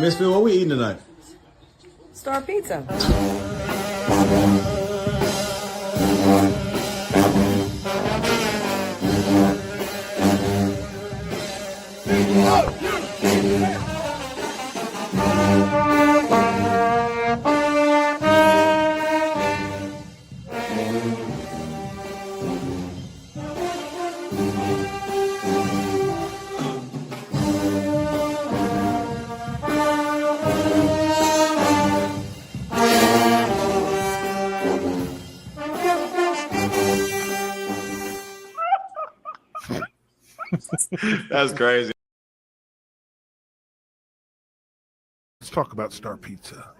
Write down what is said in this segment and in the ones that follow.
Misfit, what we eating tonight? Star Pizza. That's crazy. Let's talk about Star Pizza.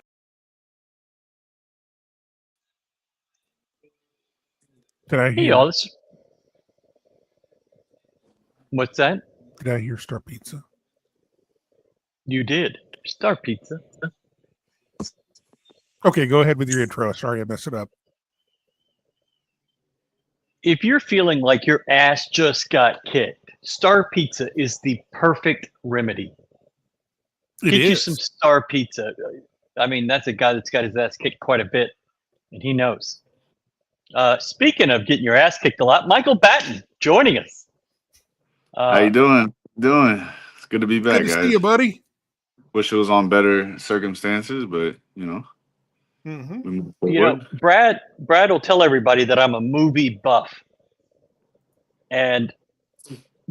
Did I Hey, hear? y'all. What's that? Did I hear Star Pizza? You did. Star Pizza. Okay, go ahead with your intro. Sorry, I messed it up. If you're feeling like your ass just got kicked, Star Pizza is the perfect remedy. Get you some Star Pizza. I mean, that's a guy that's got his ass kicked quite a bit, and he knows. Speaking of getting your ass kicked a lot, Michael Batton joining us. How you doing? It's good to be back, Good to guys. see you, buddy. Wish it was on better circumstances, but we move forward. Brad will tell everybody that I'm a movie buff, and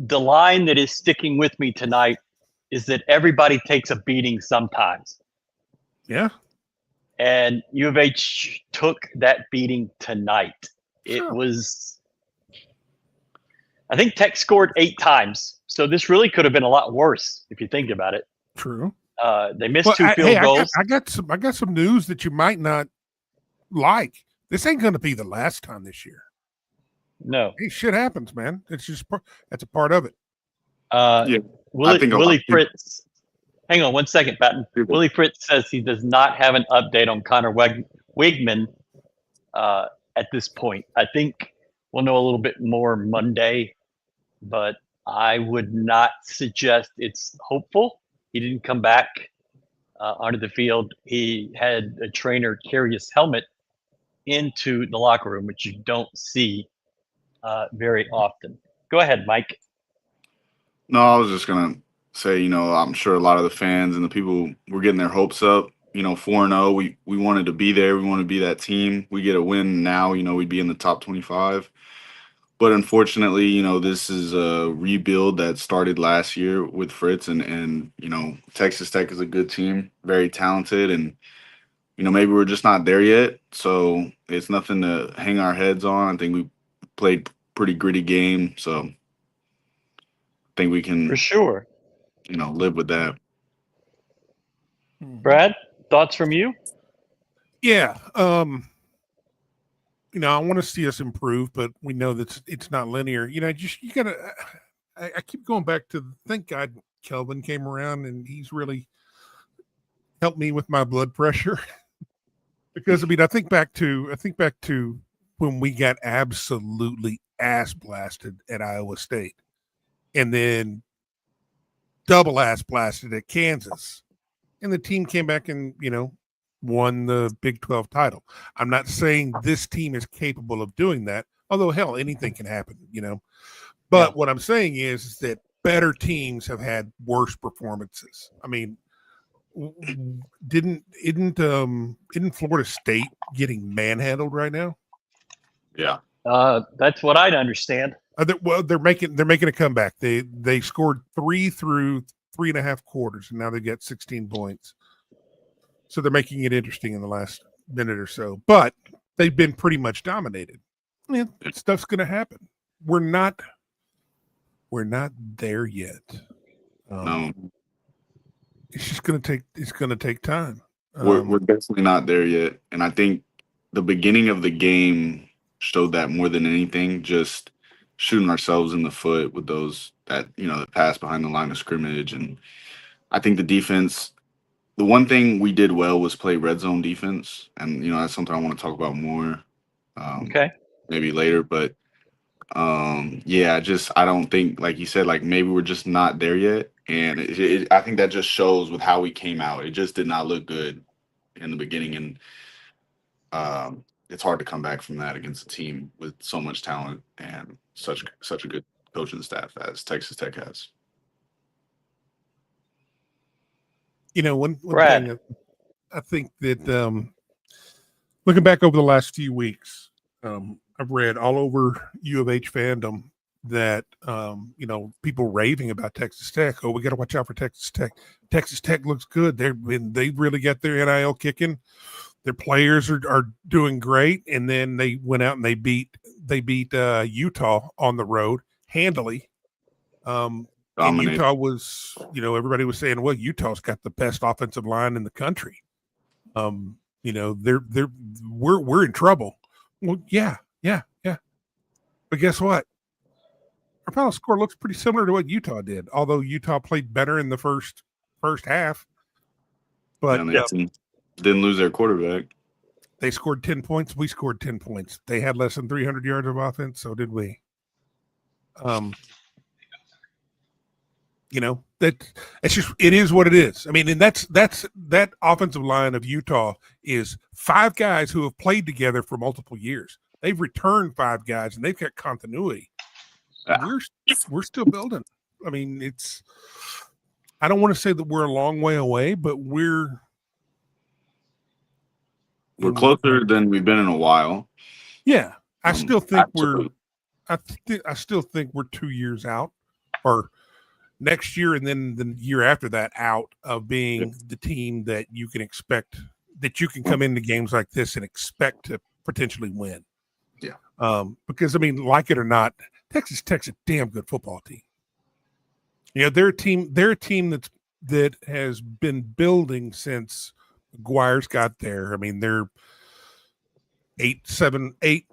the line that is sticking with me tonight is that everybody takes a beating sometimes. Yeah. And U of H took that beating tonight. It was, I think Tech scored 8 times. So this really could have been a lot worse if you think about it. True. They missed 2 field goals. I got some news that you might not like. This ain't going to be the last time this year. No. Hey, shit happens, man. It's just that's a part of it. Willie Fritz. Hang on 1 second, Patton. Willie Fritz says he does not have an update on Connor Wigman at this point. I think we'll know a little bit more Monday, but I would not suggest it's hopeful. He didn't come back onto the field. He had a trainer carry his helmet into the locker room, which you don't see very often. Go ahead, Mike. No, I was just gonna say, I'm sure a lot of the fans and the people were getting their hopes up. 4-0. We wanted to be there. We want to be that team. We get a win now. We'd be in the top 25. But unfortunately, this is a rebuild that started last year with Fritz, and Texas Tech is a good team, very talented, and maybe we're just not there yet. So it's nothing to hang our heads on. I think we played pretty gritty game, so I think we can for sure live with that. Brad, thoughts from you? Yeah. I want to see us improve, but we know that it's not linear. You gotta. I keep going back to thank God Kelvin came around and he's really helped me with my blood pressure. Because I think back to when we got absolutely ass blasted at Iowa State, and then double ass blasted at Kansas, and the team came back and won the Big 12 title. I'm not saying this team is capable of doing that, although hell, anything can happen, But what I'm saying is that better teams have had worse performances. I mean, isn't Florida State getting manhandled right now? Yeah. That's what I'd understand. They're making a comeback. They scored 3 through 3.5 quarters, and now they've got 16 points. So they're making it interesting in the last minute or so. But they've been pretty much dominated. Yeah, stuff's going to happen. We're not there yet. No. It's just going to take time. We're definitely not there yet, and I think the beginning of the game showed that more than anything. Just shooting ourselves in the foot with the pass behind the line of scrimmage, and I think the defense. The one thing we did well was play red zone defense, and that's something I want to talk about more. Okay. Maybe later, but I don't think, like you said, like maybe we're just not there yet. And I think that just shows with how we came out. It just did not look good in the beginning, and it's hard to come back from that against a team with so much talent and such a good coaching staff as Texas Tech has. You know, one Brad. thing I think that looking back over the last few weeks, I've read all over U of H fandom that you know, people raving about Texas Tech. Oh, we got to watch out for Texas Tech. Texas Tech looks good. They really got their NIL kicking. Their players are doing great, and then they went out and they beat Utah on the road handily. And Utah was, you know, everybody was saying, well, Utah's got the best offensive line in the country. You know, we're in trouble. Well, yeah. But guess what? Our final score looks pretty similar to what Utah did, although Utah played better in the first half. But didn't lose their quarterback. They scored 10 points. We scored 10 points. They had less than 300 yards of offense. So did we. You know, it's just, it is what it is. I mean, and that's that offensive line of Utah is 5 guys who have played together for multiple years. They've returned 5 guys and they've got continuity. We're still building. I mean, I don't want to say that we're a long way away, but we're closer than we've been in a while. Yeah. I still think absolutely. I still think we're 2 years out, or next year and then the year after that, out of being the team that you can expect, that you can come into games like this and expect to potentially win. Yeah. Because I mean, like it or not, Texas Tech's a damn good football team. You know, they're a team that has been building since McGuire's got there. I mean, they're 8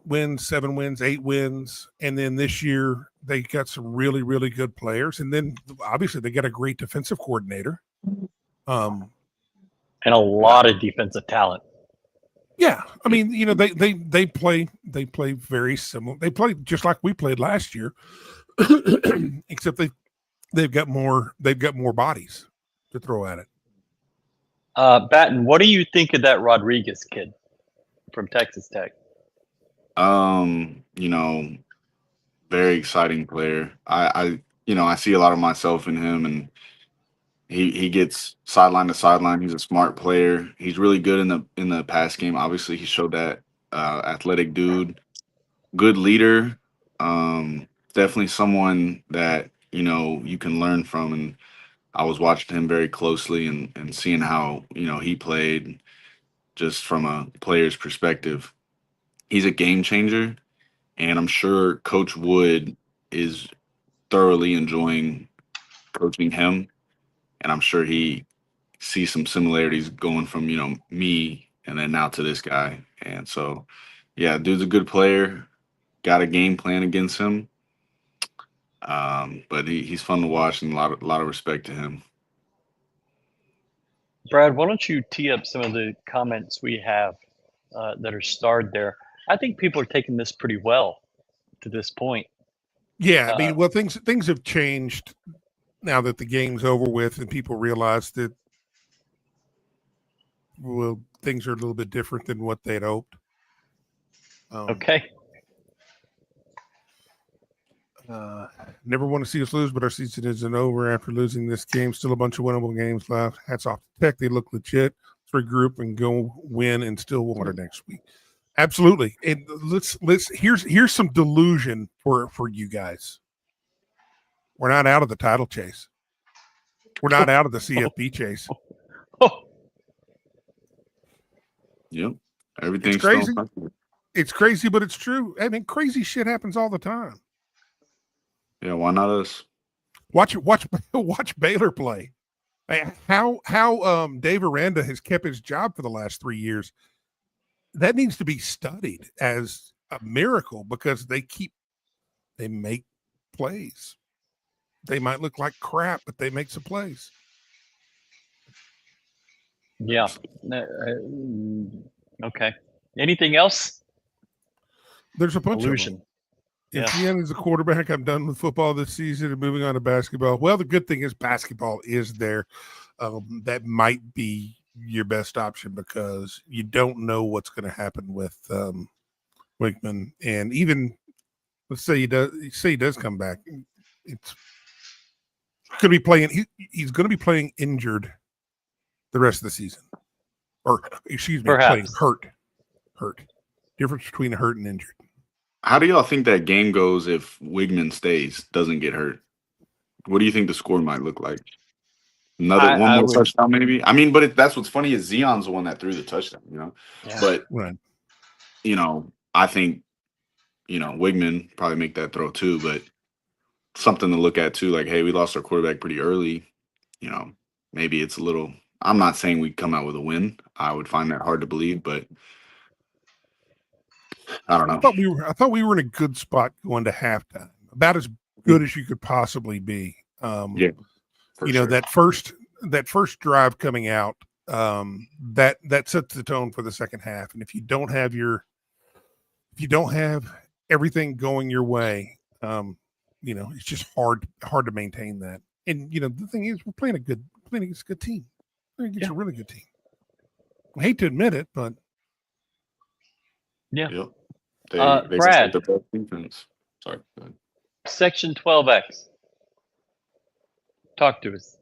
wins, 7 wins, 8 wins. And then this year they got some really, really good players. And then obviously they got a great defensive coordinator. And a lot of defensive talent. Yeah. I mean, you know, they play very similar. They play just like we played last year, except they've got more bodies to throw at it. Batton, what do you think of that Rodriguez kid from Texas Tech? You know, very exciting player. I see a lot of myself in him, and he gets sideline to sideline. He's a smart player. He's really good in the pass game. Obviously, he showed that. Athletic dude, good leader. Definitely someone that, you know, you can learn from. And I was watching him very closely and seeing how, you know, he played just from a player's perspective. He's a game changer, and I'm sure Coach Wood is thoroughly enjoying coaching him. And I'm sure he sees some similarities going from, you know, me and then now to this guy. And so, yeah, dude's a good player. Got a game plan against him. But he's fun to watch, and a lot of respect to him. Brad, why don't you tee up some of the comments we have that are starred there? I think people are taking this pretty well to this point. Yeah, I mean, well, things have changed now that the game's over with, and people realize that, well, things are a little bit different than what they'd hoped. Okay. Never want to see us lose, but our season isn't over after losing this game. Still a bunch of winnable games left. Hats off to Tech. They look legit. Let's regroup and go win in Stillwater next week. Absolutely. And here's some delusion for you guys. We're not out of the title chase. We're not out of the CFB chase. Yep. Everything's it's crazy. still It's crazy, but it's true. I mean, crazy shit happens all the time. Yeah, why not us? Watch Baylor play. How Dave Aranda has kept his job for the last 3 years. That needs to be studied as a miracle, because they make plays. They might look like crap, but they make some plays. Yeah. Okay. Anything else? There's a bunch of them. Yeah. If Zion is a quarterback, I'm done with football this season and moving on to basketball. Well, the good thing is basketball is there. That might be your best option because you don't know what's going to happen with Wigman. And even let's say he does come back, it's going to be playing. He's going to be playing injured the rest of the season, or excuse me, playing Perhaps. hurt. Difference between hurt and injured. How do y'all think that game goes if Wigman doesn't get hurt? What do you think the score might look like? One I more would- touchdown, maybe. I mean, but that's what's funny is Zion's the one that threw the touchdown, Yeah. But Right. I think Wigman probably make that throw too. But something to look at too, like, hey, we lost our quarterback pretty early. Maybe it's a little. I'm not saying we come out with a win. I would find that hard to believe, but I don't know. I thought we were in a good spot going to halftime, about as good as you could possibly be. Yeah, for sure. that first drive coming out, that sets the tone for the second half. And if you don't have everything going your way, it's just hard to maintain that. And the thing is, we're playing against a good team. We're against a really good team. I hate to admit it, but Yeah. Yep. They Brad. the best defense. Sorry. Go ahead. Section 12X. Talk to us.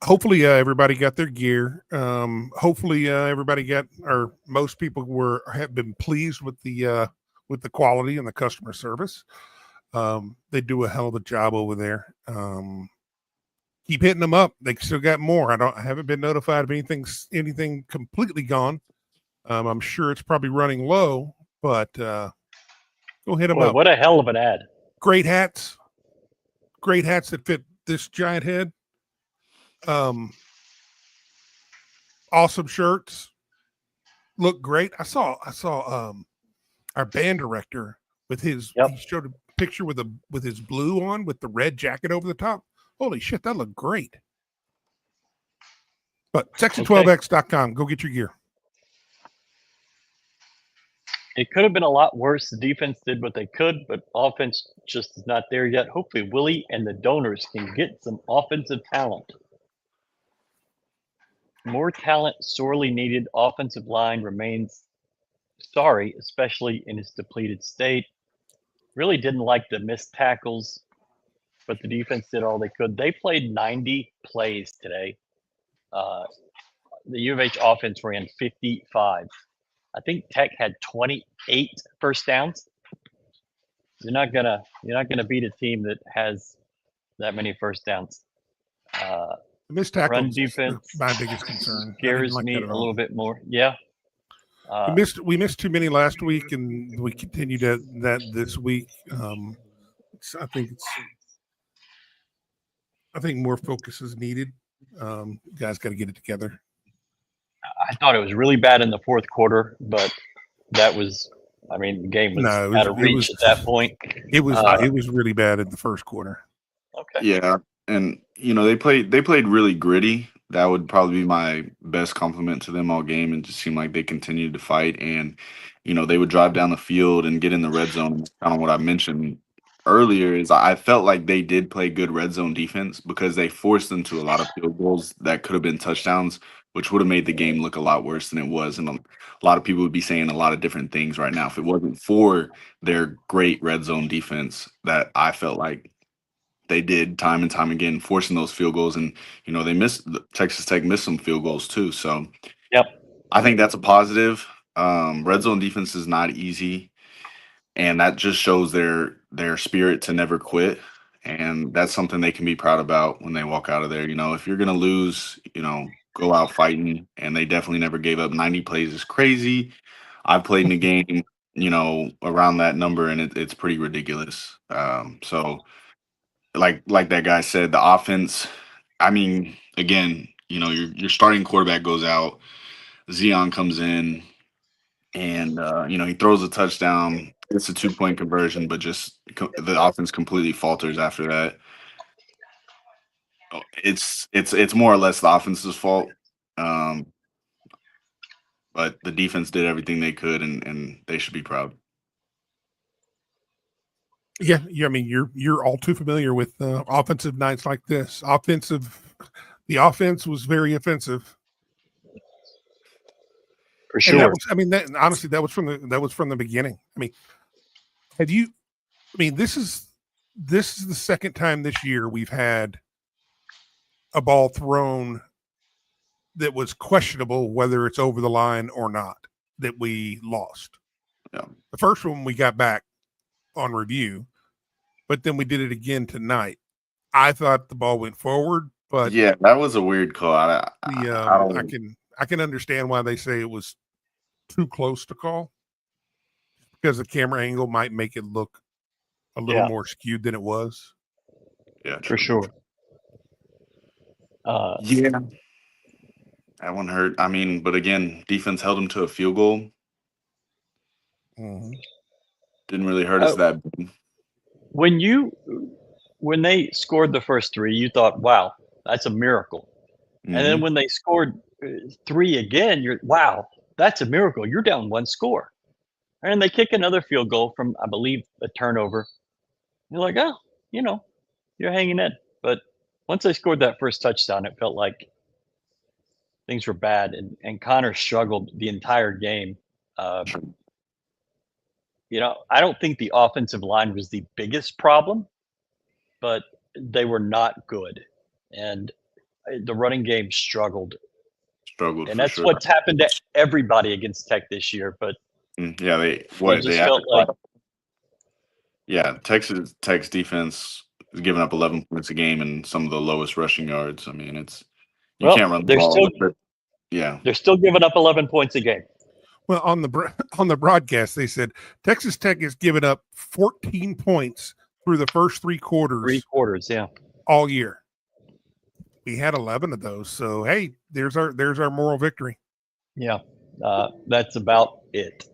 hopefully everybody got their gear. Hopefully everybody got, or most people have been pleased with the quality and the customer service. They do a hell of a job over there. Keep hitting them up. They still got more. I haven't been notified of anything completely gone. I'm sure it's probably running low, but go hit them up. What a hell of an ad. Great hats that fit this giant head. Awesome shirts, look great. I saw our band director with his. Yep. He showed a picture with his blue on with the red jacket over the top. Holy shit, that looked great. But section12x.com, go get your gear. It could have been a lot worse. The defense did what they could, but offense just is not there yet. Hopefully, Willie and the donors can get some offensive talent. More talent sorely needed. Offensive line remains sorry, especially in its depleted state. Really didn't like the missed tackles, but the defense did all they could. They played 90 plays today. The U of H offense ran 55. I think Tech had 28 first downs. You're not gonna beat a team that has that many first downs. Missed tackles Run defense my biggest concern. Scares me a little bit more. Yeah. We missed too many last week, and we continued that this week. I think more focus is needed. Guys got to get it together. I thought it was really bad in the fourth quarter, but the game was out of reach at that point. It was really bad in the first quarter. Okay. Yeah, and they played really gritty. That would probably be my best compliment to them all game, and just seemed like they continued to fight. And they would drive down the field and get in the red zone. Kind of what I mentioned earlier is I felt like they did play good red zone defense because they forced them to a lot of field goals that could have been touchdowns, which would have made the game look a lot worse than it was. And a lot of people would be saying a lot of different things right now if it wasn't for their great red zone defense that I felt like they did time and time again, forcing those field goals. And, Texas Tech missed some field goals too. So Yep. I think that's a positive. Red zone defense is not easy. And that just shows their spirit to never quit. And that's something they can be proud about when they walk out of there. If you're going to lose, go out fighting. And they definitely never gave up. 90 plays is crazy. I've played in a game, around that number, and it's pretty ridiculous. So like that guy said, the offense, I mean, again, your starting quarterback goes out, Zion comes in, and he throws a touchdown. It's a 2-point conversion, but just the offense completely falters after that. It's more or less the offense's fault, but the defense did everything they could, and they should be proud. Yeah. I mean, you're all too familiar with offensive nights like this. The offense was very offensive. For And that sure. was, I mean, honestly, that was from the beginning. I mean, this is the second time this year we've had a ball thrown that was questionable whether it's over the line or not that we lost. Yeah. The first one we got back on review, but then we did it again tonight. I thought the ball went forward, but Yeah, that was a weird call. I can understand why they say it was too close to call, because the camera angle might make it look a little more skewed than it was. Yeah, For sure. Yeah, that one hurt. I mean, but again, defense held them to a field goal. Mm-hmm. Didn't really hurt us that bad. When they scored the first three, you thought, "Wow, that's a miracle." And then when they scored three again, wow, that's a miracle. You're down one score. And they kick another field goal from, I believe, a turnover. You're like, oh, you're hanging in. But once they scored that first touchdown, it felt like things were bad. And Connor struggled the entire game. I don't think the offensive line was the biggest problem, but they were not good. And the running game struggled. Struggled And for that's sure. what's happened to everybody against Tech this year. But Yeah, they just felt like yeah, Texas Tech's defense is giving up 11 points a game and some of the lowest rushing yards. I mean, you can't run the ball. They're still giving up 11 points a game. Well, on the broadcast, they said Texas Tech has given up 14 points through the first three quarters. 3 quarters, yeah, all year. We had 11 of those, so hey, there's our moral victory. Yeah, that's about it.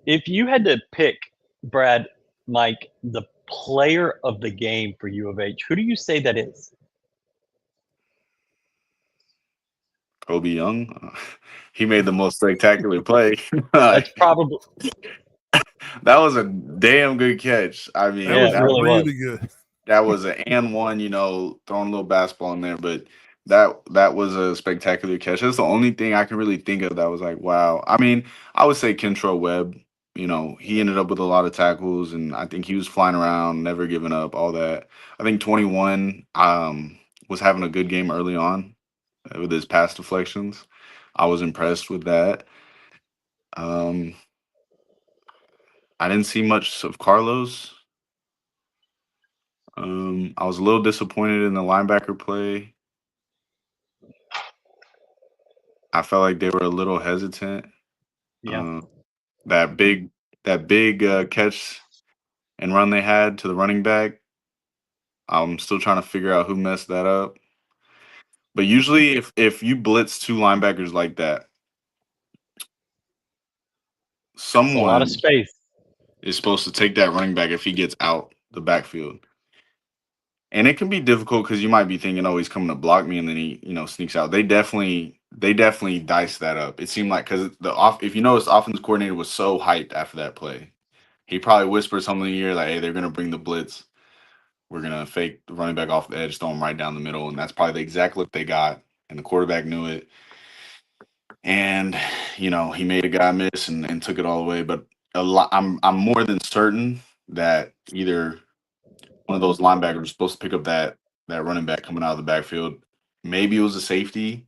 If you had to pick, Brad, Mike, the player of the game for U of H, who do you say that is? Kobe Young, he made the most spectacular play. That's probably that was a damn good catch. I mean, that was really really good. That was an and one, throwing a little basketball in there, but that was a spectacular catch. That's the only thing I can really think of that was like, wow. I mean, I would say Kentrell Webb. He ended up with a lot of tackles, and I think he was flying around, never giving up, all that. I think 21 was having a good game early on with his pass deflections. I was impressed with that. I didn't see much of Carlos. I was a little disappointed in the linebacker play. I felt like they were a little hesitant. Yeah. That big catch and run they had to the running back. I'm still trying to figure out who messed that up. But usually, if you blitz two linebackers like that, It's a lot someone of space. is supposed to take that running back if he gets out the backfield. And it can be difficult because you might be thinking, "Oh, he's coming to block me," and then he, sneaks out. They definitely diced that up. It seemed like because if you notice, the offensive coordinator was so hyped after that play. He probably whispered something in the ear like, "Hey, they're gonna bring the blitz. We're gonna fake the running back off the edge, throw him right down the middle," and that's probably the exact look they got. And the quarterback knew it. And he made a guy miss and took it all away. But I'm more than certain that either one of those linebackers was supposed to pick up that running back coming out of the backfield. Maybe it was a safety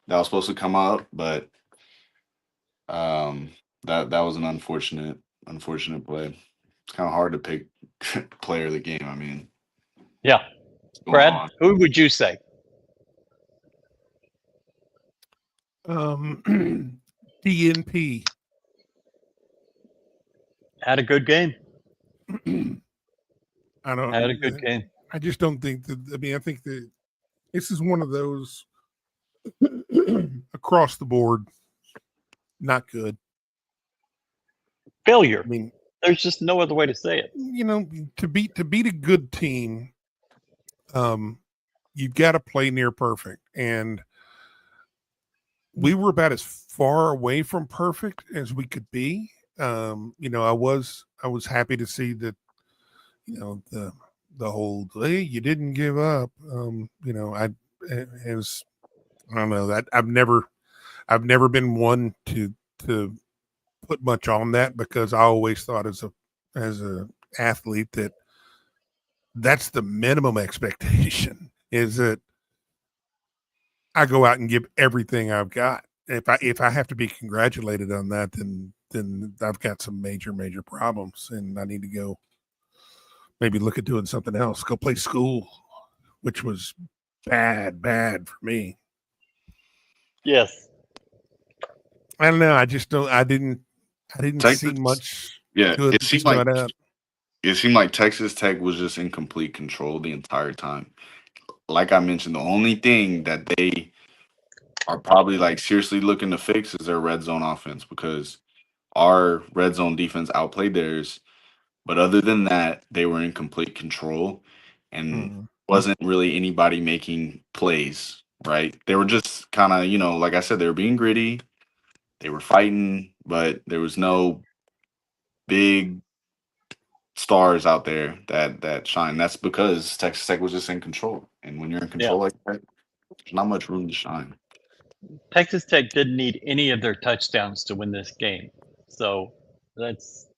that was supposed to come out, but that was an unfortunate play. It's kind of hard to pick player of the game. I mean, Yeah, Brad, who would you say? DNP Had a good game. I don't Had a good game. I just don't think that. I mean, I think that this is one of those across the board, not good. Failure. I mean, there's just no other way to say it. To beat a good team, you've got to play near perfect, and we were about as far away from perfect as we could be. I was happy to see that, the whole, hey, you didn't give up. It was, I don't know, that I've never been one to put much on that, because I always thought as a athlete that's the minimum expectation, is that I go out and give everything I've got. If I have to be congratulated on that, then I've got some major problems, and I need to go maybe look at doing something else. Go play school, which was bad for me. Yes. I don't know. I just don't. I didn't Texas, see much. Yeah, good start out. it seemed like Texas Tech was just in complete control the entire time. Like I mentioned, the only thing that they are probably like seriously looking to fix is their red zone offense, because our red zone defense outplayed theirs. But other than that, they were in complete control, and wasn't really anybody making plays, right? They were just kind of, like I said, they were being gritty. They were fighting, but there was no big stars out there that shine. That's because Texas Tech was just in control. And when you're in control like that, there's not much room to shine. Texas Tech didn't need any of their touchdowns to win this game. So that's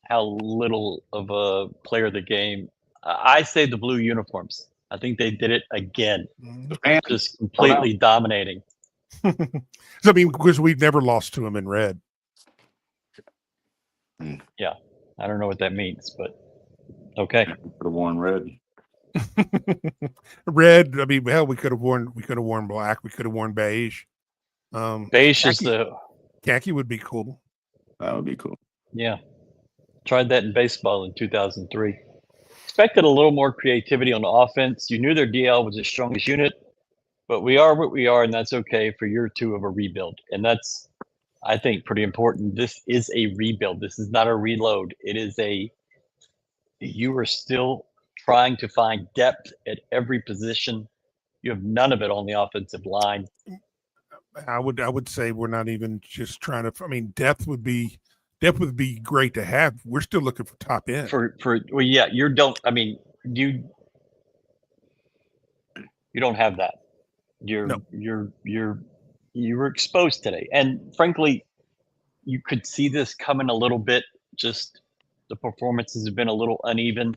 how little of a player of the game. I say the blue uniforms. I think they did it again, just completely dominating. So, I mean, because we've never lost to them in red. Yeah, I don't know what that means, but okay. Could have worn red. Red. I mean, hell, we could have worn black. We could have worn beige. Beige is khaki would be cool. That would be cool. Yeah, tried that in baseball in 2003. Expected a little more creativity on the offense. You knew their DL was the strongest unit, but we are what we are, and that's okay for year 2 of a rebuild. And that's, I think, pretty important. This is a rebuild. This is not a reload. It is you are still trying to find depth at every position. You have none of it on the offensive line. I would say we're not even just trying to. I mean, depth would be great to have. We're still looking for top end. Well, yeah, you don't. I mean, you don't have that. You were exposed today, and frankly, you could see this coming a little bit. Just the performances have been a little uneven.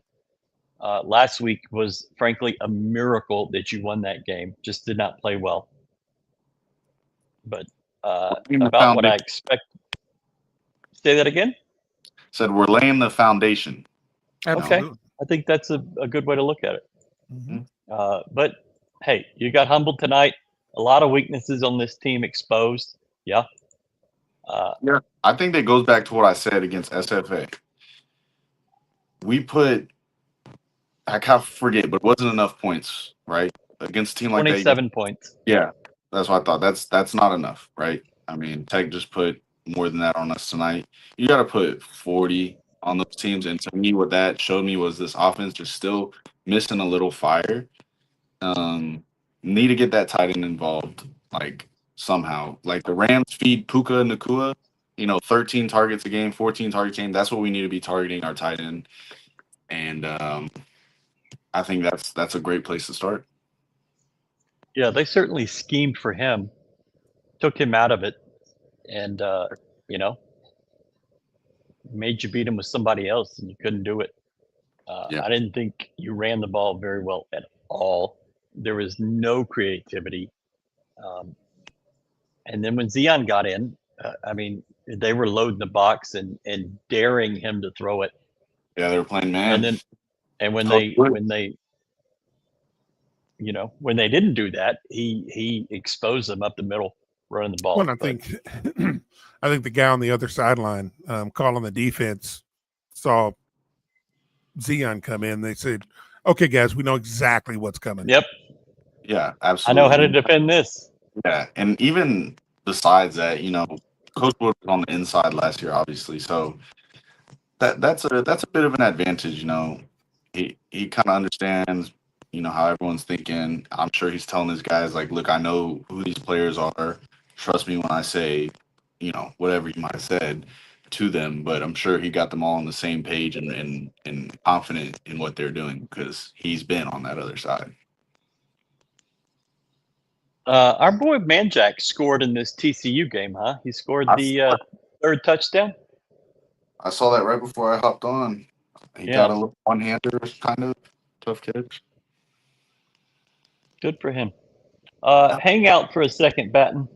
Last week was frankly a miracle that you won that game. Just did not play well. But about what I expect. Say that again? Said we're laying the foundation. Absolutely. Okay. I think that's a good way to look at it. Mm-hmm. But hey, you got humbled tonight. A lot of weaknesses on this team exposed. Yeah. Yeah, I think that goes back to what I said against SFA. We put, I can't forget, but it wasn't enough points, right? Against a team like 27 points. Yeah, that's what I thought. That's not enough, right? I mean, Tech just put more than that on us tonight. You got to put 40 on those teams. And to me, what that showed me was this offense just still missing a little fire. Need to get that tight end involved, like somehow. Like the Rams feed Puka Nacua, 13 targets a game, 14 targets a game. That's what we need to be targeting our tight end. And I think that's a great place to start. Yeah, they certainly schemed for him, took him out of it, and made you beat him with somebody else, and you couldn't do it. I didn't think you ran the ball very well at all. There was no creativity. And then when Zion got in, I mean, they were loading the box and daring him to throw it. Yeah, they were playing man. And when they didn't do that, he exposed them up the middle, running the ball. Well, I think the guy on the other sideline calling the defense saw Zion come in. They said, "Okay, guys, we know exactly what's coming." Yep. Yeah, absolutely. I know how to defend this. Yeah, and even besides that, Coach Wood was on the inside last year, obviously, so that's a bit of an advantage. He kind of understands, how everyone's thinking. I'm sure he's telling his guys like, "Look, I know who these players are. Trust me when I say, whatever you might have said." to them, but I'm sure he got them all on the same page and confident in what they're doing because he's been on that other side. Our boy Manjack scored in this TCU game, huh? He scored the third touchdown. I saw that right before I hopped on. He got a little one-hander, kind of tough catch. Good for him. Hang out for a second, Batton.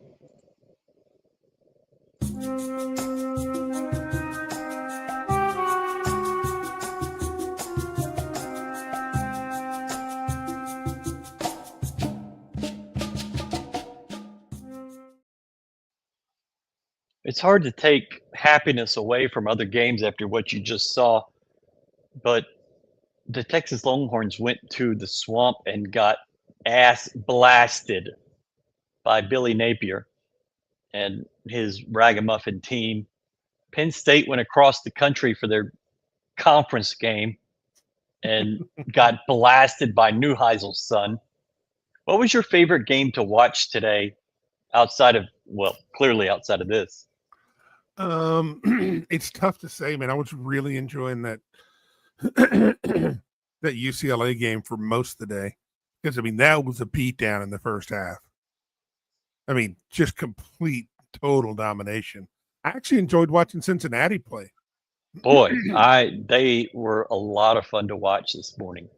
It's hard to take happiness away from other games after what you just saw, but the Texas Longhorns went to the Swamp and got ass blasted by Billy Napier and his ragamuffin team. Penn State went across the country for their conference game and got blasted by Neuheisel's son. What was your favorite game to watch today outside of, well, clearly outside of this? It's tough to say, man. I was really enjoying that that UCLA game for most of the day because, I mean, that was a beatdown in the first half. I mean, just complete, total domination. I actually enjoyed watching Cincinnati play. Boy, they were a lot of fun to watch this morning.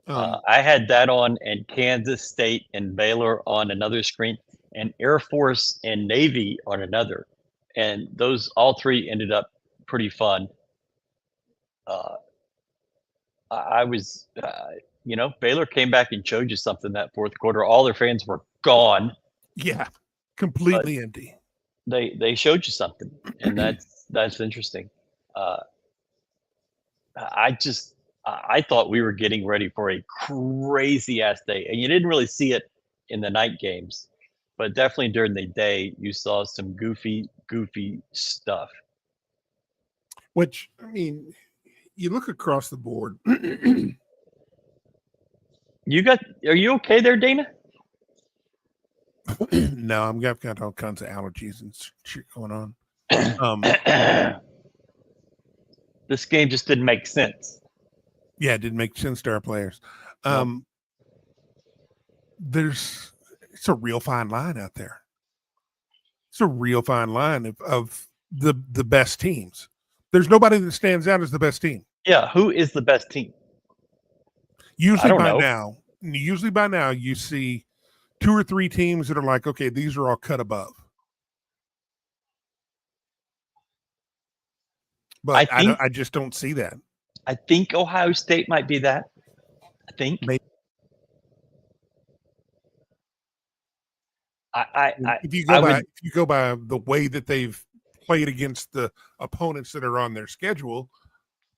I had that on, and Kansas State and Baylor on another screen, and Air Force and Navy on another. And those all three ended up pretty fun. I was, Baylor came back and showed you something that fourth quarter. All their fans were gone. Yeah, completely empty. They showed you something, and that's interesting. I thought we were getting ready for a crazy ass day, and you didn't really see it in the night games, but definitely during the day you saw some goofy stuff. Which, I mean, you look across the board. Are you okay there, Dana? No, I've got all kinds of allergies and shit going on. This game just didn't make sense. Yeah, it didn't make sense to our players. It's a real fine line out there. It's a real fine line of the best teams. There's nobody that stands out as the best team. Yeah, who is the best team? Usually by now you see 2 or 3 teams that are like, okay, these are all cut above. But I just don't see that. I think Ohio State might be that. I think. Maybe. If you go by the way that they've played against the opponents that are on their schedule,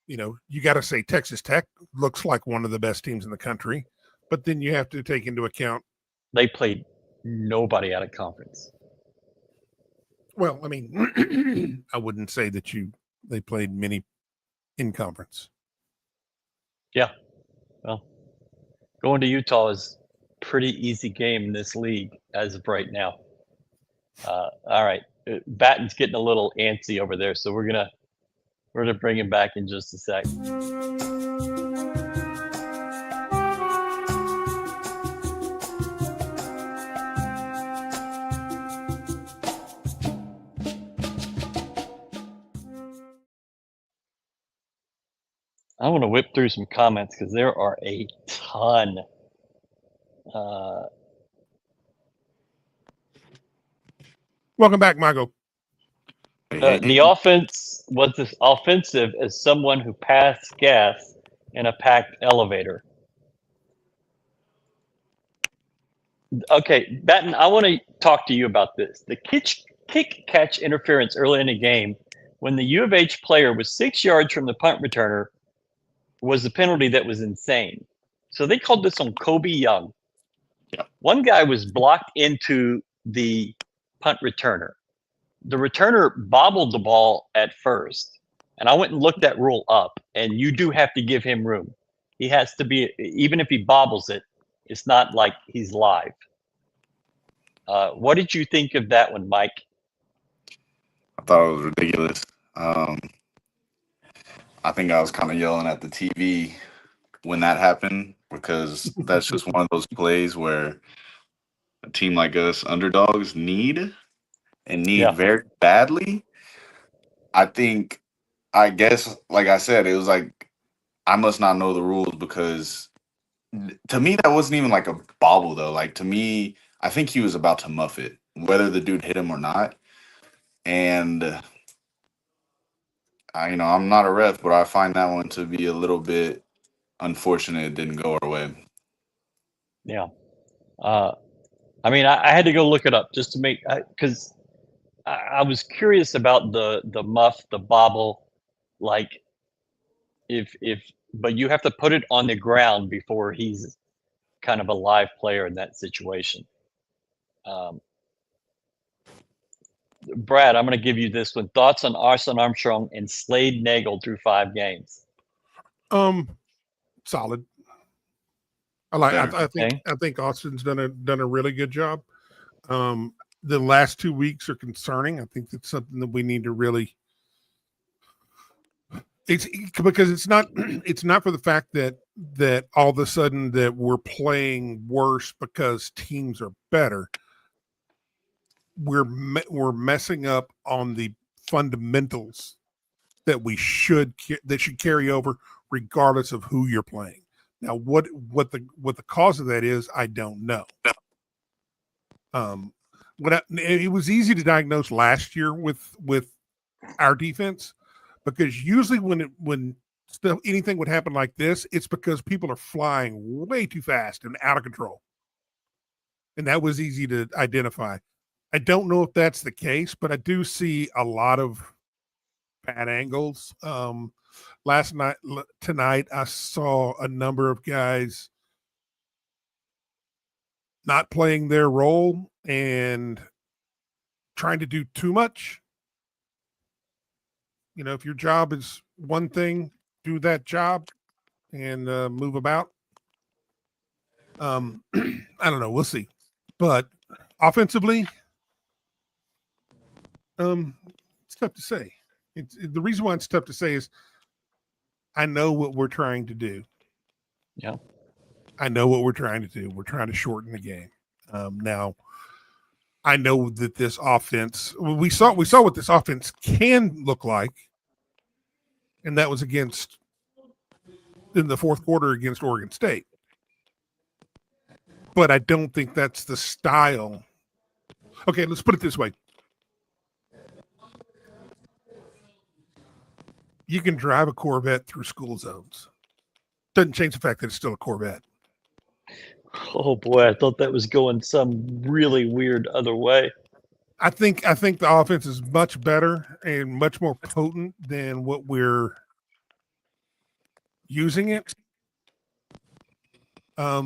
you got to say Texas Tech looks like one of the best teams in the country, but then you have to take into account they played nobody out of conference. Well, I mean, I wouldn't say that they played many in conference. Yeah. Well, going to Utah is a pretty easy game in this league as of right now. All right. Batton's getting a little antsy over there, so we're gonna bring him back in just a sec. I want to whip through some comments because there are a ton. Welcome back, Michael. The offense was as offensive as someone who passed gas in a packed elevator. Okay, Batton, I want to talk to you about this. The kick catch interference early in the game when the U of H player was 6 yards from the punt returner was a penalty that was insane. So they called this on Kobe Young. Yeah. One guy was blocked into the punt returner. The returner bobbled the ball at first, and I went and looked that rule up, and you do have to give him room. He has to be, even if he bobbles it, it's not like he's live. What did you think of that one, Mike? I thought it was ridiculous. I think I was kind of yelling at the TV when that happened because that's just one of those plays where a team like us, underdogs, need Yeah. very badly. I guess, like I said, it was like I must not know the rules because to me that wasn't even like a bobble though. Like to me, I think he was about to muff it, whether the dude hit him or not. And I'm not a ref, but I find that one to be a little bit unfortunate. It didn't go our way. Yeah. I mean, I had to go look it up just to make because I was curious about the muff, the bobble, like if but you have to put it on the ground before he's kind of a live player in that situation. Um, Brad, I'm going to give you this one. Thoughts on Arson Armstrong and Slade Nagel through 5 games? Solid. I Okay. think Austin's done a really good job. The last 2 weeks are concerning. I think that's something that we need to really. It's because it's not for the fact that all of a sudden that we're playing worse because teams are better. We're messing up on the fundamentals that should carry over regardless of who you're playing. Now, what the cause of that is, I don't know. It was easy to diagnose last year with our defense because usually when anything would happen like this, it's because people are flying way too fast and out of control, and that was easy to identify. I don't know if that's the case, but I do see a lot of bad angles. Tonight, I saw a number of guys not playing their role and trying to do too much. If your job is one thing, do that job and move about. I don't know. We'll see. But offensively, it's tough to say. The reason why it's tough to say is I know what we're trying to do. Yeah. I know what we're trying to do. We're trying to shorten the game. Now, I know that this offense, we saw what this offense can look like, and that was in the fourth quarter against Oregon State. But I don't think that's the style. Okay, let's put it this way. You can drive a Corvette through school zones. Doesn't change the fact that it's still a Corvette. Oh boy, I thought that was going some really weird other way. I think the offense is much better and much more potent than what we're using it. I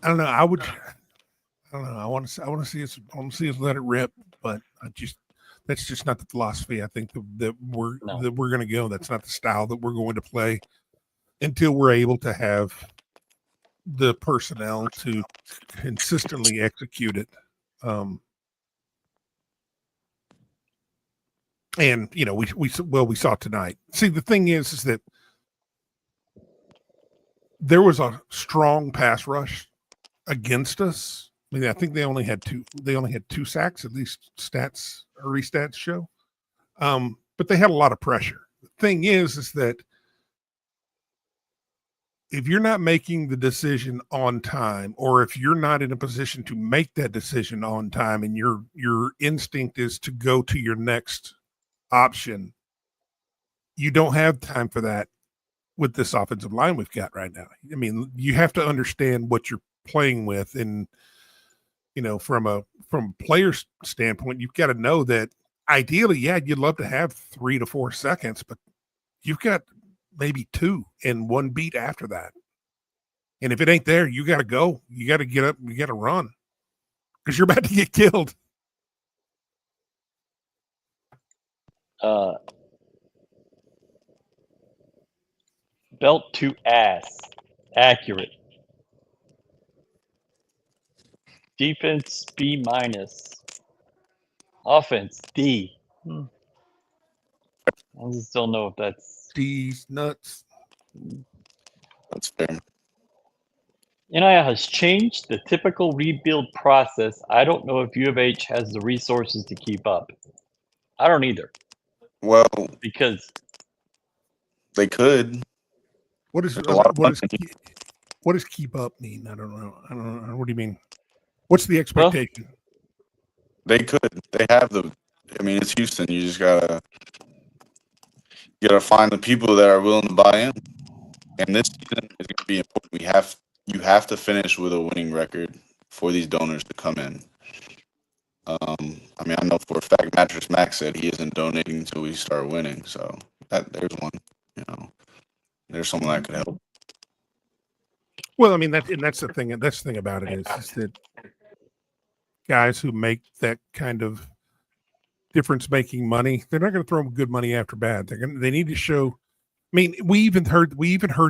don't know. I don't know. I want to see us let it rip, but that's just not the philosophy. I think that we're going to go. That's not the style that we're going to play until we're able to have the personnel to consistently execute it. And we saw tonight. See, the thing is that there was a strong pass rush against us. I mean, I think they only had two sacks, at least early stats show. But they had a lot of pressure. The thing is that if you're not making the decision on time, or if you're not in a position to make that decision on time, and your instinct is to go to your next option, you don't have time for that with this offensive line we've got right now. I mean, you have to understand what you're playing with, and from a player's standpoint, you've got to know that ideally, yeah, you'd love to have 3 to 4 seconds, but you've got maybe 2 and 1 beat after that. And if it ain't there, you got to go. You got to get up. You got to run because you're about to get killed. Belt to ass. Accurate. Defense B minus. Offense D. I just don't know if that's D's nuts. That's fair. NIL has changed the typical rebuild process. I don't know if U of H has the resources to keep up. I don't either, Well, because they could. What is There's a lot of money. what does keep up mean? I don't know. What do you mean? What's the expectation? They could. They have the. I mean, it's Houston. You just gotta find the people that are willing to buy in. And this season is going to be important. You have to finish with a winning record for these donors to come in. I mean, I know for a fact Mattress Mac said he isn't donating until we start winning. So there's one. There's someone that could help. Well, I mean that's the thing. That's the thing about it is that guys who make that kind of difference-making money, they're not going to throw good money after bad. They need to show. I mean, we even heard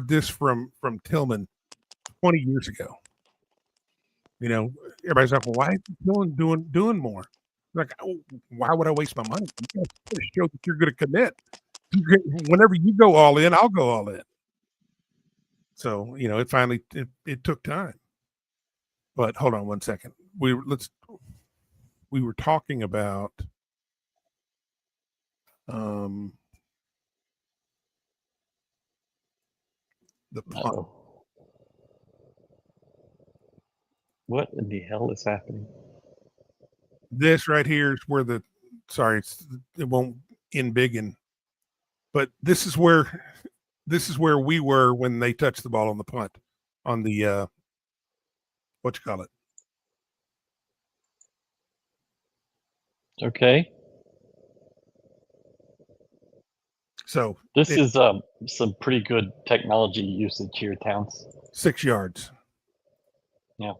this from Tillman 20 years ago. Everybody's like, well, why is Tillman doing more? Like, why would I waste my money? You got to show that you're going to commit. Whenever you go all in, I'll go all in. So, it finally it took time. But hold on one second. We were talking about the punt. What in the hell is happening? This right here is where it won't end big but this is where we were when they touched the ball on the punt on the what you call it. Okay. So this is some pretty good technology usage here, Towns. 6 yards. Yeah.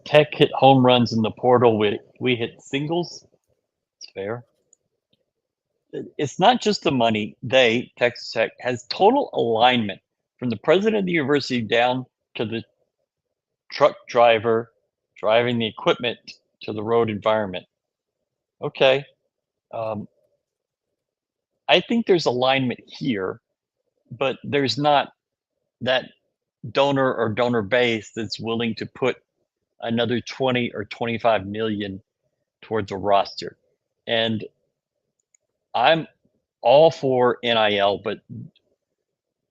Tech hit home runs in the portal. We hit singles. It's fair. It's not just the money. Texas Tech, has total alignment from the president of the university down to the truck driver driving the equipment to the road environment. Okay. I think there's alignment here, but there's not that donor or donor base that's willing to put another 20 or 25 million towards a roster. And I'm all for NIL, but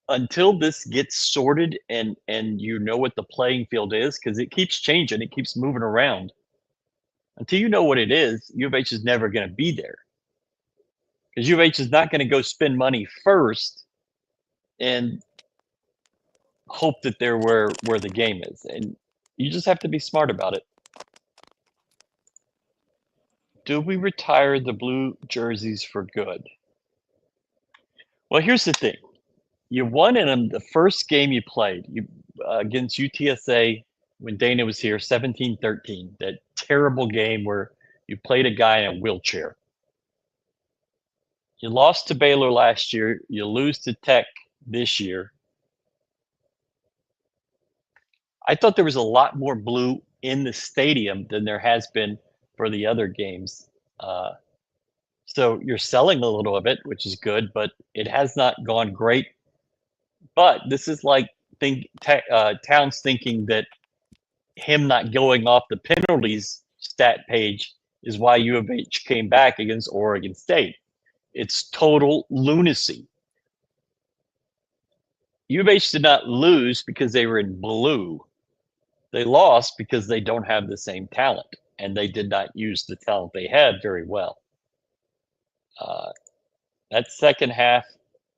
until this gets sorted and what the playing field is, because it keeps changing, it keeps moving around. Until you know what it is, U of H is never going to be there. Because U of H is not going to go spend money first and hope that they're where the game is. And you just have to be smart about it. Do we retire the blue jerseys for good? Well, here's the thing. You won in the first game you played against UTSA when Dana was here, 17-13. That terrible game where you played a guy in a wheelchair. You lost to Baylor last year. You lose to Tech this year. I thought there was a lot more blue in the stadium than there has been for the other games. So you're selling a little of it, which is good, but it has not gone great. But this is like Towns thinking that him not going off the penalties stat page is why U of H came back against Oregon State. It's total lunacy. U of H did not lose because they were in blue. They lost because they don't have the same talent, and they did not use the talent they had very well. That second half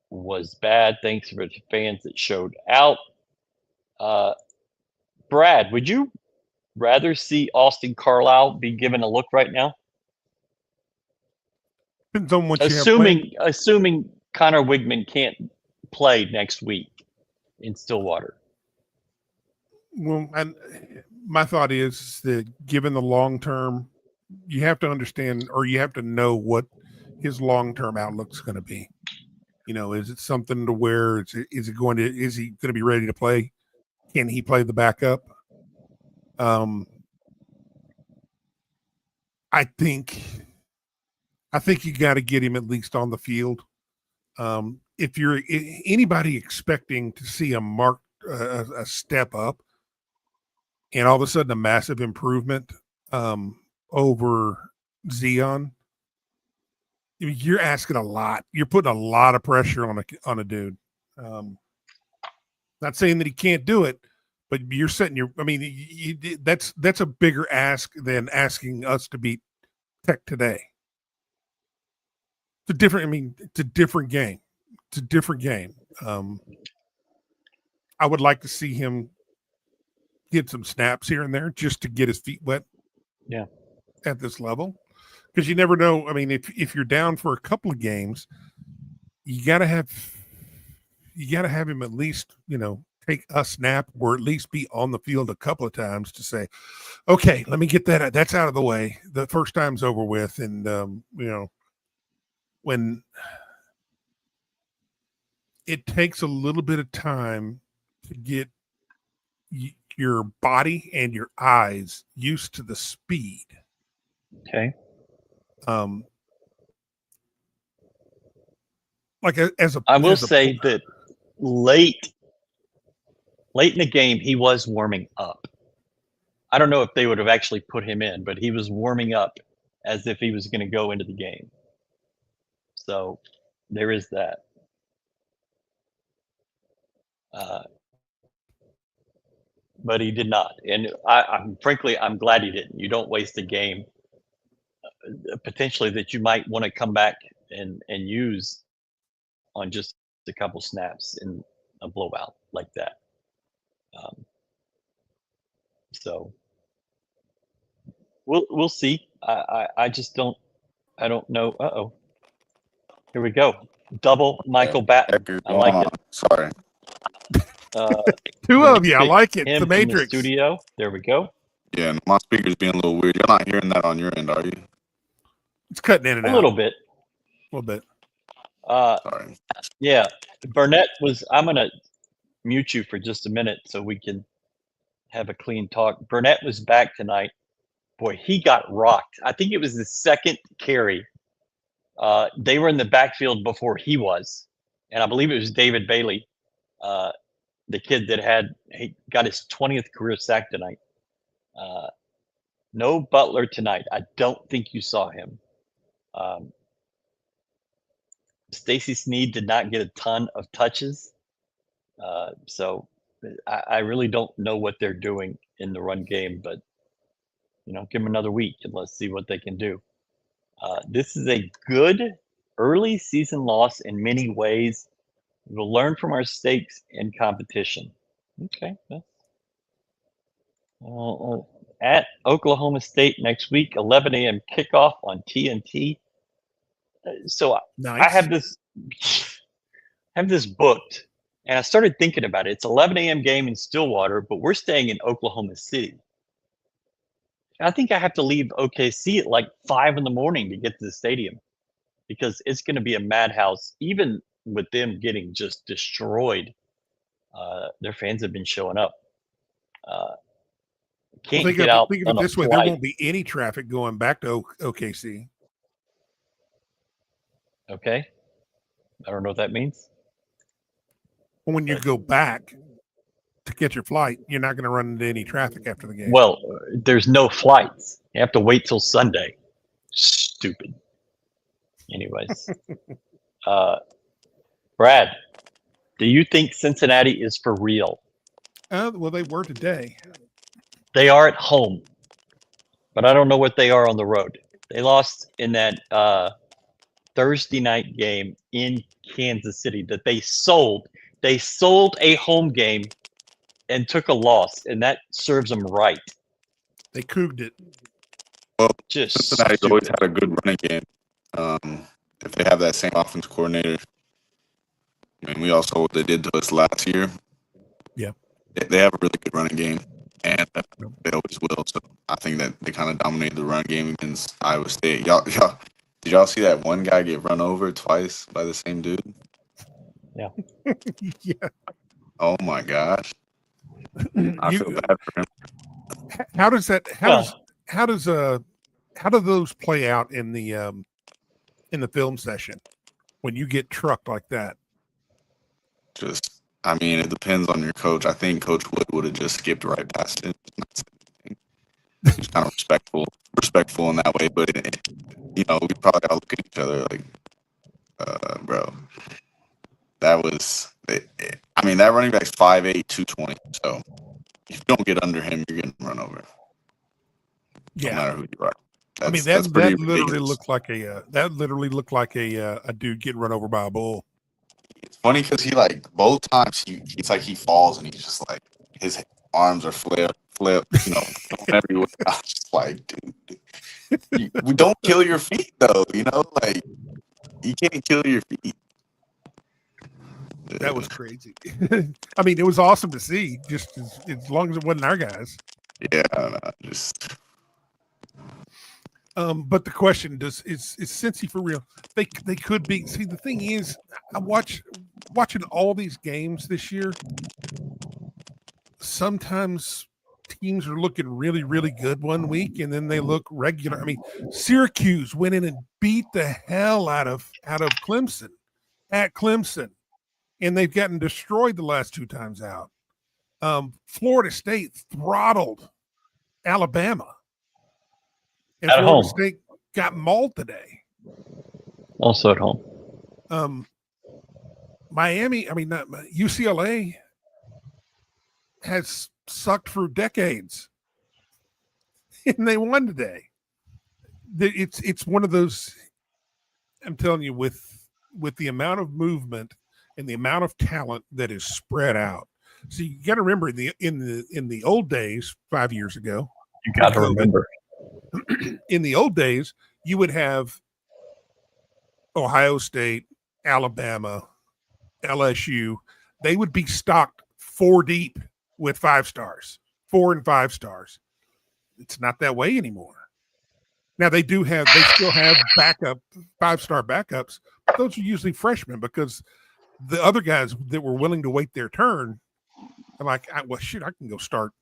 was bad. Thanks for the fans that showed out. Brad, would you rather see Austin Carlisle be given a look right now? Depends on what assuming Connor Wigman can't play next week in Stillwater. Well, and my thought is that given the long term, you have to understand, or you have to know what his long term outlook is going to be. Is it something to where is he going to be ready to play can he play the backup? I think you got to get him at least on the field. If you're anybody expecting to see a step up and all of a sudden a massive improvement over Zion, you're asking a lot. You're putting a lot of pressure on a dude. Not saying that he can't do it, but you're setting that's a bigger ask than asking us to beat Tech today. It's a different game. It's a different game. I would like to see him get some snaps here and there just to get his feet wet. Yeah. At this level. Because you never know. I mean, if you're down for a couple of games, you gotta have him at least, take a snap or at least be on the field a couple of times to say, okay, let me get that's out of the way. The first time's over with. And, when it takes a little bit of time to get your body and your eyes used to the speed. Okay. I will say that late in the game, he was warming up. I don't know if they would have actually put him in, but he was warming up as if he was going to go into the game. So there is that. But he did not. And I'm frankly, I'm glad he didn't. You don't waste a game potentially that you might want to come back and use on just a couple snaps in a blowout like that. So we'll see. I just don't know. Uh-oh. Here we go. Double Michael Batton. I like it. Sorry. Two of you. I like it. The Matrix. The studio. There we go. Yeah, and my speaker's being a little weird. You're not hearing that on your end, are you? It's cutting in and out. A little bit. Sorry. Yeah. Burnett I'm going to mute you for just a minute so we can have a clean talk. Burnett was back tonight. Boy, he got rocked. I think it was the second carry. They were in the backfield before he was. And I believe it was David Bailey, the kid that he got his 20th career sack tonight. No Butler tonight. I don't think you saw him. Stacy Snead did not get a ton of touches. So I really don't know what they're doing in the run game, but give them another week and let's see what they can do. This is a good early season loss in many ways. We'll learn from our mistakes in competition. Okay. At Oklahoma State next week, 11 a.m. kickoff on TNT. So nice. I have this booked, and I started thinking about it. It's 11 a.m. game in Stillwater, but we're staying in Oklahoma City. I think I have to leave OKC at like 5 in the morning to get to the stadium because it's going to be a madhouse, even with them getting just destroyed. Their fans have been showing up. Can't get out. Think of it this way: there won't be any traffic going back to OKC. Okay, I don't know what that means. When you go back to get your flight, you're not going to run into any traffic after the game. Well, there's no flights. You have to wait till Sunday. Stupid. Anyways, Brad, do you think Cincinnati is for real? Well, they were today. They are at home, but I don't know what they are on the road. They lost in that Thursday night game in Kansas City that they sold. They sold a home game and took a loss, and that serves them right. They couged it. Well, just Cincinnati's always had a good running game. If they have that same offense coordinator, I mean, we all saw what they did to us last year. Yeah, they have a really good running game, and they always will. So I think that they kind of dominated the run game against Iowa State. Y'all, did y'all see that one guy get run over twice by the same dude? Yeah. Yeah. Oh my gosh. I feel bad for him. How does that? Well- How do those play out in the film session when you get trucked like that? Just, I mean, it depends on your coach. I think Coach Wood would have just skipped right past it. He's kind of respectful in that way. But we probably gotta look at each other like, bro, that was. I mean, that running back's 5'8", 220. So if you don't get under him, you're getting run over. Yeah, no matter who you are. I mean that literally looked like a dude getting run over by a bull. It's funny because he both times it's like he falls and he's just like his arms are flip, going everywhere. I was just like, dude, we don't kill your feet though, like you can't kill your feet. That was crazy. I mean, it was awesome to see, just as long as it wasn't our guys. Yeah, just. But the question is Cincy for real? They could be. See, the thing is, I watching all these games this year. Sometimes teams are looking really, really good one week, and then they look regular. I mean, Syracuse went in and beat the hell out of Clemson at Clemson, and they've gotten destroyed the last two times out. Florida State throttled Alabama. And At Florida home. State got mauled today. Also at home. UCLA has sucked for decades, and they won today. It's one of those. I'm telling you, with the amount of movement and the amount of talent that is spread out. So you got to remember in the old days, 5 years ago. You got to remember. In the old days, you would have Ohio State, Alabama, LSU. They would be stocked 4 deep with 5 stars, 4 and 5 stars. It's not that way anymore. Now they still have backup 5-star backups. But those are usually freshmen because the other guys that were willing to wait their turn are like, I can go start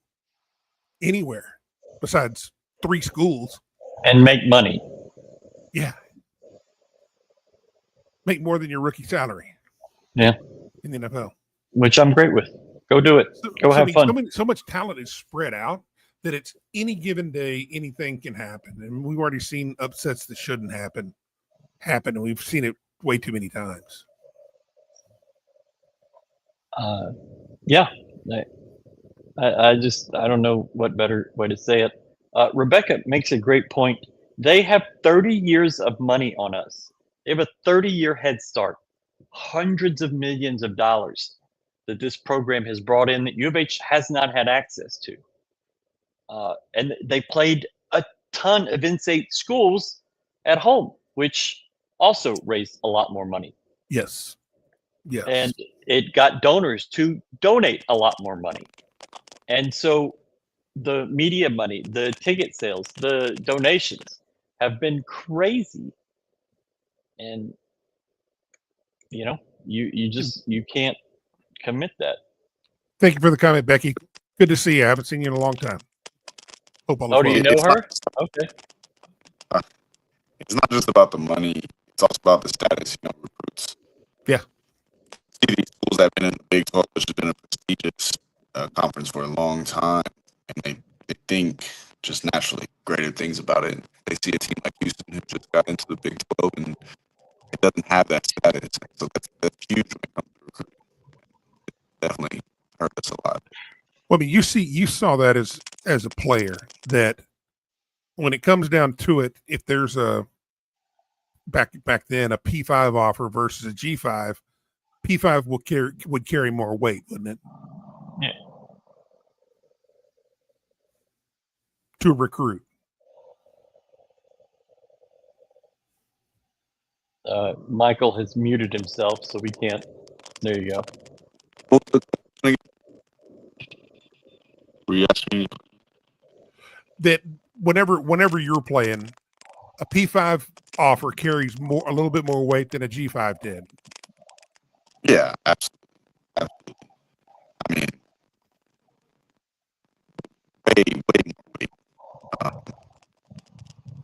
anywhere besides 3 schools And make money. Yeah, make more than your rookie salary. Yeah, in the NFL, which I'm great with. Go do it. Go have fun. So much talent is spread out that it's any given day, anything can happen, and we've already seen upsets that shouldn't happen, and we've seen it way too many times. Yeah, I don't know what better way to say it. Rebecca makes a great point. They have 30 years of money on us. They have a 30-year head start, hundreds of millions of dollars that this program has brought in that U of H has not had access to. And they played a ton of in-state schools at home, which also raised a lot more money. Yes. And it got donors to donate a lot more money. And so the media money, the ticket sales, the donations have been crazy. And, you can't commit that. Thank you for the comment, Becky. Good to see you. I haven't seen you in a long time. Hope all is Do you well. know her? Okay. It's not just about the money. It's also about the status, recruits. Yeah. See these schools that have been in the Big 12, which has been a prestigious conference for a long time, and they think just naturally greater things about it. They see a team like Houston who just got into the Big 12 and it doesn't have that status. So that's huge when it comes to recruiting. It definitely hurt us a lot. Well, I mean, you saw that as a player that when it comes down to it, if there's a back then a P5 offer versus a G5, P5 would carry more weight, wouldn't it? Yeah. To recruit. Michael has muted himself, so we can't. There you go. Were you asking me? That whenever you're playing, a P5 offer carries a little bit more weight than a G5 did. Yeah, absolutely. I mean, way more weight. I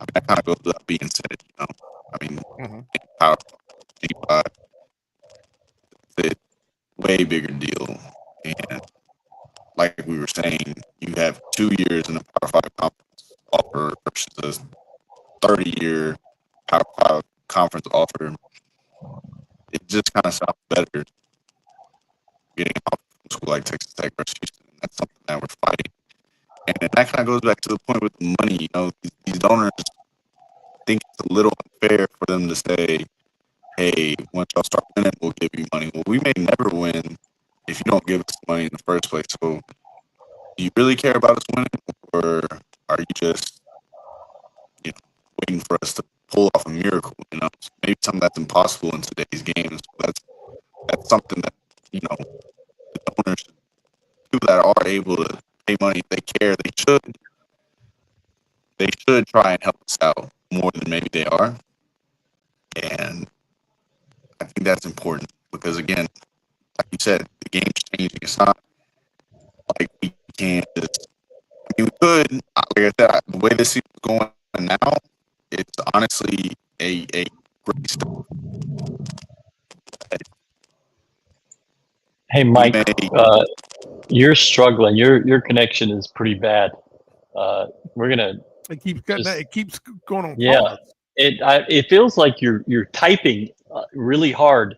mean, that kind of goes without being said, you know. I mean, power, G5, it's a way bigger deal. And like we were saying, you have 2 years in the Power 5 conference offer versus a 30-year Power 5 conference offer. It just kind of sounds better getting out of school like Texas Tech versus Houston. And that's something that we're fighting. And that kind of goes back to the point with the money. You know, these donors think it's a little unfair for them to say, hey, once y'all start winning, we'll give you money. Well, we may never win if you don't give us money in the first place. So do you really care about us winning, or are you just, you know, waiting for us to pull off a miracle? You know, maybe something that's impossible in today's games. That's something that, you know, the donors, people that are able to pay money, if they care, they should try and help us out more than maybe they are. And I think that's important because, again, like you said, the game's changing. It's not like we can't just, I mean, we could, like I said, the way this season's going now, it's honestly a great start. Hey, Mike, you're struggling. Your connection is pretty bad. We're gonna. It keeps cutting. It keeps going on. Yeah, pause. it feels like you're typing really hard,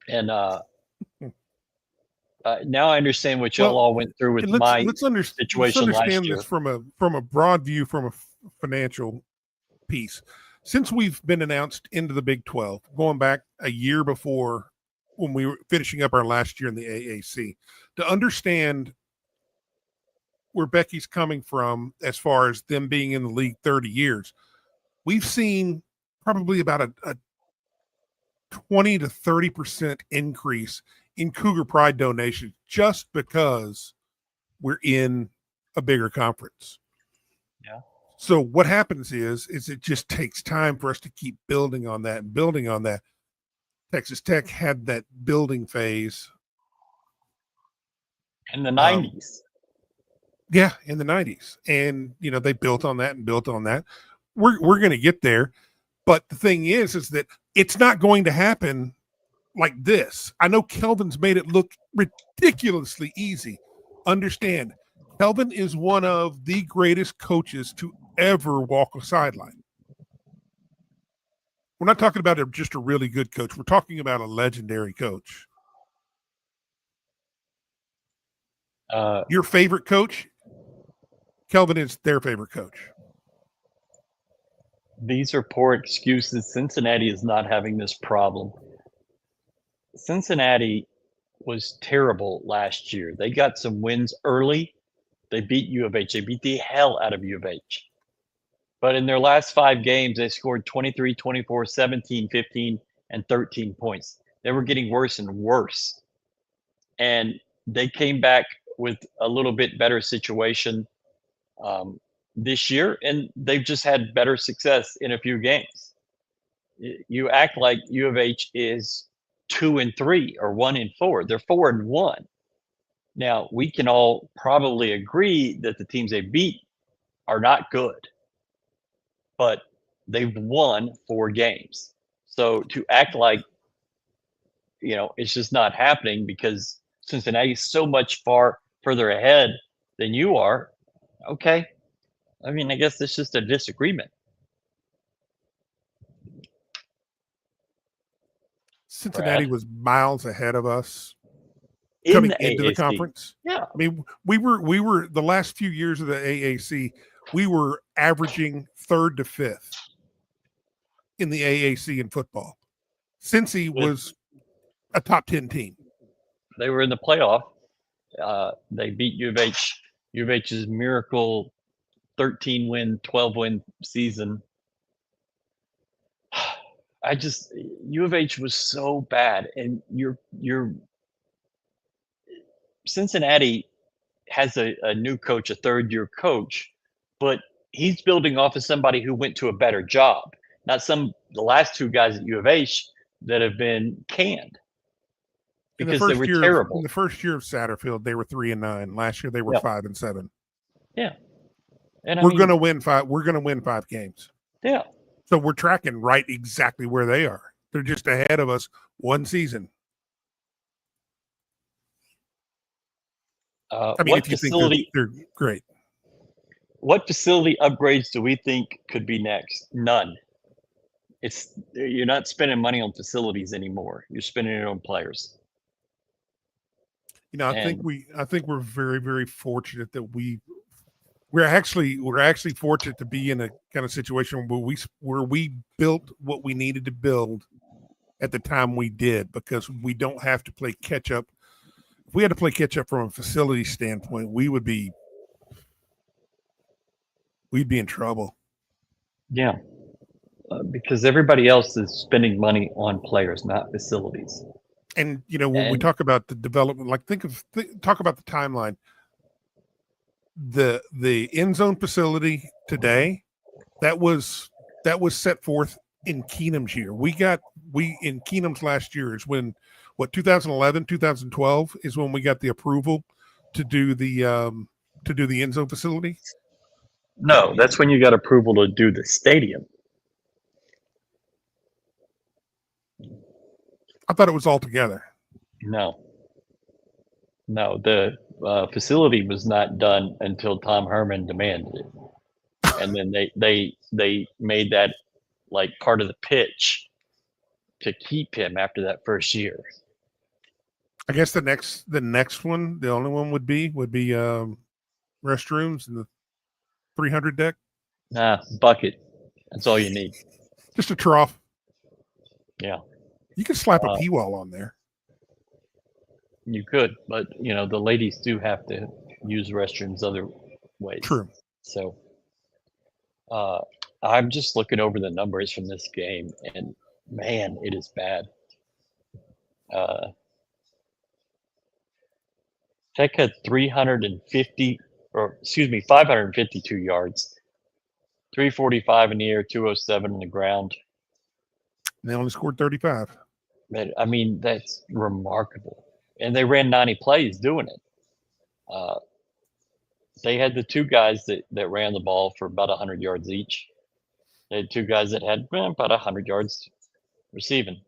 and now I understand what y'all all went through with my situation let's last understand year. this from a broad view, from a financial piece. Since we've been announced into the Big 12, going back a year before when we were finishing up our last year in the AAC, to understand where Becky's coming from as far as them being in the league 30 years, we've seen probably about a 20 to 30% increase in Cougar Pride donations just because we're in a bigger conference. Yeah. So what happens is it just takes time for us to keep building on that and building on that. Texas Tech had that building phase in the 90s. Yeah, in the 90s. And, you know, they built on that and built on that. We're going to get there. But the thing is that it's not going to happen like this. I know Kelvin's made it look ridiculously easy. Understand, Kelvin is one of the greatest coaches to ever walk a sideline. We're not talking about just a really good coach. We're talking about a legendary coach. Your favorite coach? Kelvin is their favorite coach. These are poor excuses. Cincinnati is not having this problem. Cincinnati was terrible last year. They got some wins early. They beat U of H. They beat the hell out of U of H. But in their last 5 games, they scored 23, 24, 17, 15, and 13 points. They were getting worse and worse. And they came back with a little bit better situation this year, and they've just had better success in a few games. You act like U of H is 2-3 or 1-4. They're 4-1. Now, we can all probably agree that the teams they beat are not good, but they've won 4 games. So to act like, you know, it's just not happening because Cincinnati is so much further ahead than you are. Okay. I mean, I guess it's just a disagreement. Cincinnati was miles ahead of us coming into the conference. Yeah. I mean, we were the last few years of the AAC, we were averaging 3rd to 5th in the AAC in football. Cincy was a top 10 team. They were in the playoff. They beat U of H. U of H's miracle 13-win, 12-win season. U of H was so bad, and your Cincinnati has a new coach, a 3rd-year coach, but he's building off of somebody who went to a better job, not the last 2 guys at U of H that have been canned because they were terrible. In the first year of Satterfield, they were 3-9. Last year, they were 5-7. Yeah, And we're going to win 5. We're going to win 5 games. Yeah. So we're tracking right exactly where they are. They're just ahead of us one season. I mean, if you think they're great. What facility upgrades do we think could be next? None. You're not spending money on facilities anymore. You're spending it on players. I think we're very, very fortunate that we're actually fortunate to be in a kind of situation where we built what we needed to build at the time we did, because we don't have to play catch up. If we had to play catch up from a facility standpoint, we'd be in trouble. Yeah. Because everybody else is spending money on players, not facilities. And when we talk about the development, like talk about the timeline. The end zone facility today, that was set forth in Keenum's year. In Keenum's last year is when 2011, 2012 is when we got the approval to do the end zone facility. No, that's when you got approval to do the stadium. I thought it was all together. No, the facility was not done until Tom Herman demanded it, and then they made that like part of the pitch to keep him after that first year. I guess the next one, the only one would be restrooms in the 300 deck. Bucket. That's all you need. Just a trough. Yeah. You could slap a pee wall on there. You could, but the ladies do have to use restrooms other ways. True. So I'm just looking over the numbers from this game, and man, it is bad. Tech had 552 yards, 345 in the air, 207 on the ground. They only scored 35. I mean, that's remarkable. And they ran 90 plays doing it. They had the 2 guys that ran the ball for about 100 yards each. They had 2 guys that had about 100 yards receiving.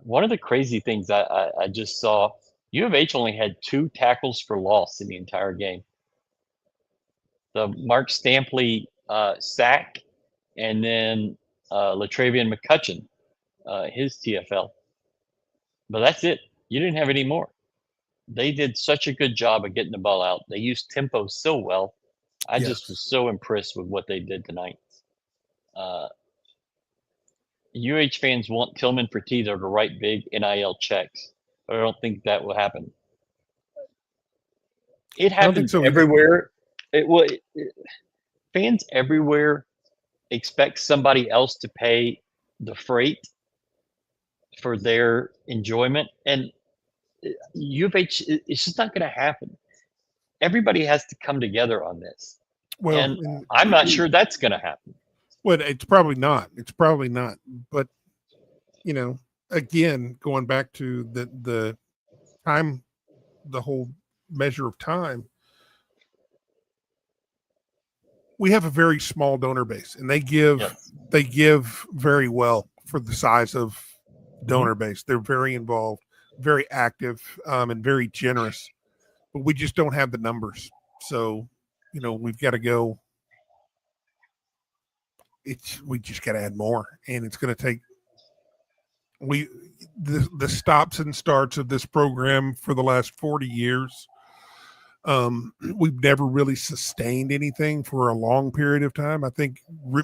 One of the crazy things I just saw, U of H only had 2 tackles for loss in the entire game. The Mark Stampley sack, and then Latravian McCutcheon, his TFL. But that's it. You didn't have any more. They did such a good job of getting the ball out. They used tempo so well. I just was so impressed with what they did tonight. UH fans want Tillman Fertitta to write big NIL checks, but I don't think that will happen. It happens everywhere. Fans everywhere expect somebody else to pay the freight for their enjoyment, and U of H, it's just not going to happen. Everybody has to come together on this. Well, and I'm not sure that's going to happen. Well, it's probably not. But, again, going back to the time, the whole measure of time, we have a very small donor base, and they give very well for the size of donor base. They're very involved, very active, and very generous, but we just don't have the numbers. So, we've got to go. We just got to add more, and it's going to take the stops and starts of this program for the last 40 years. We've never really sustained anything for a long period of time. I think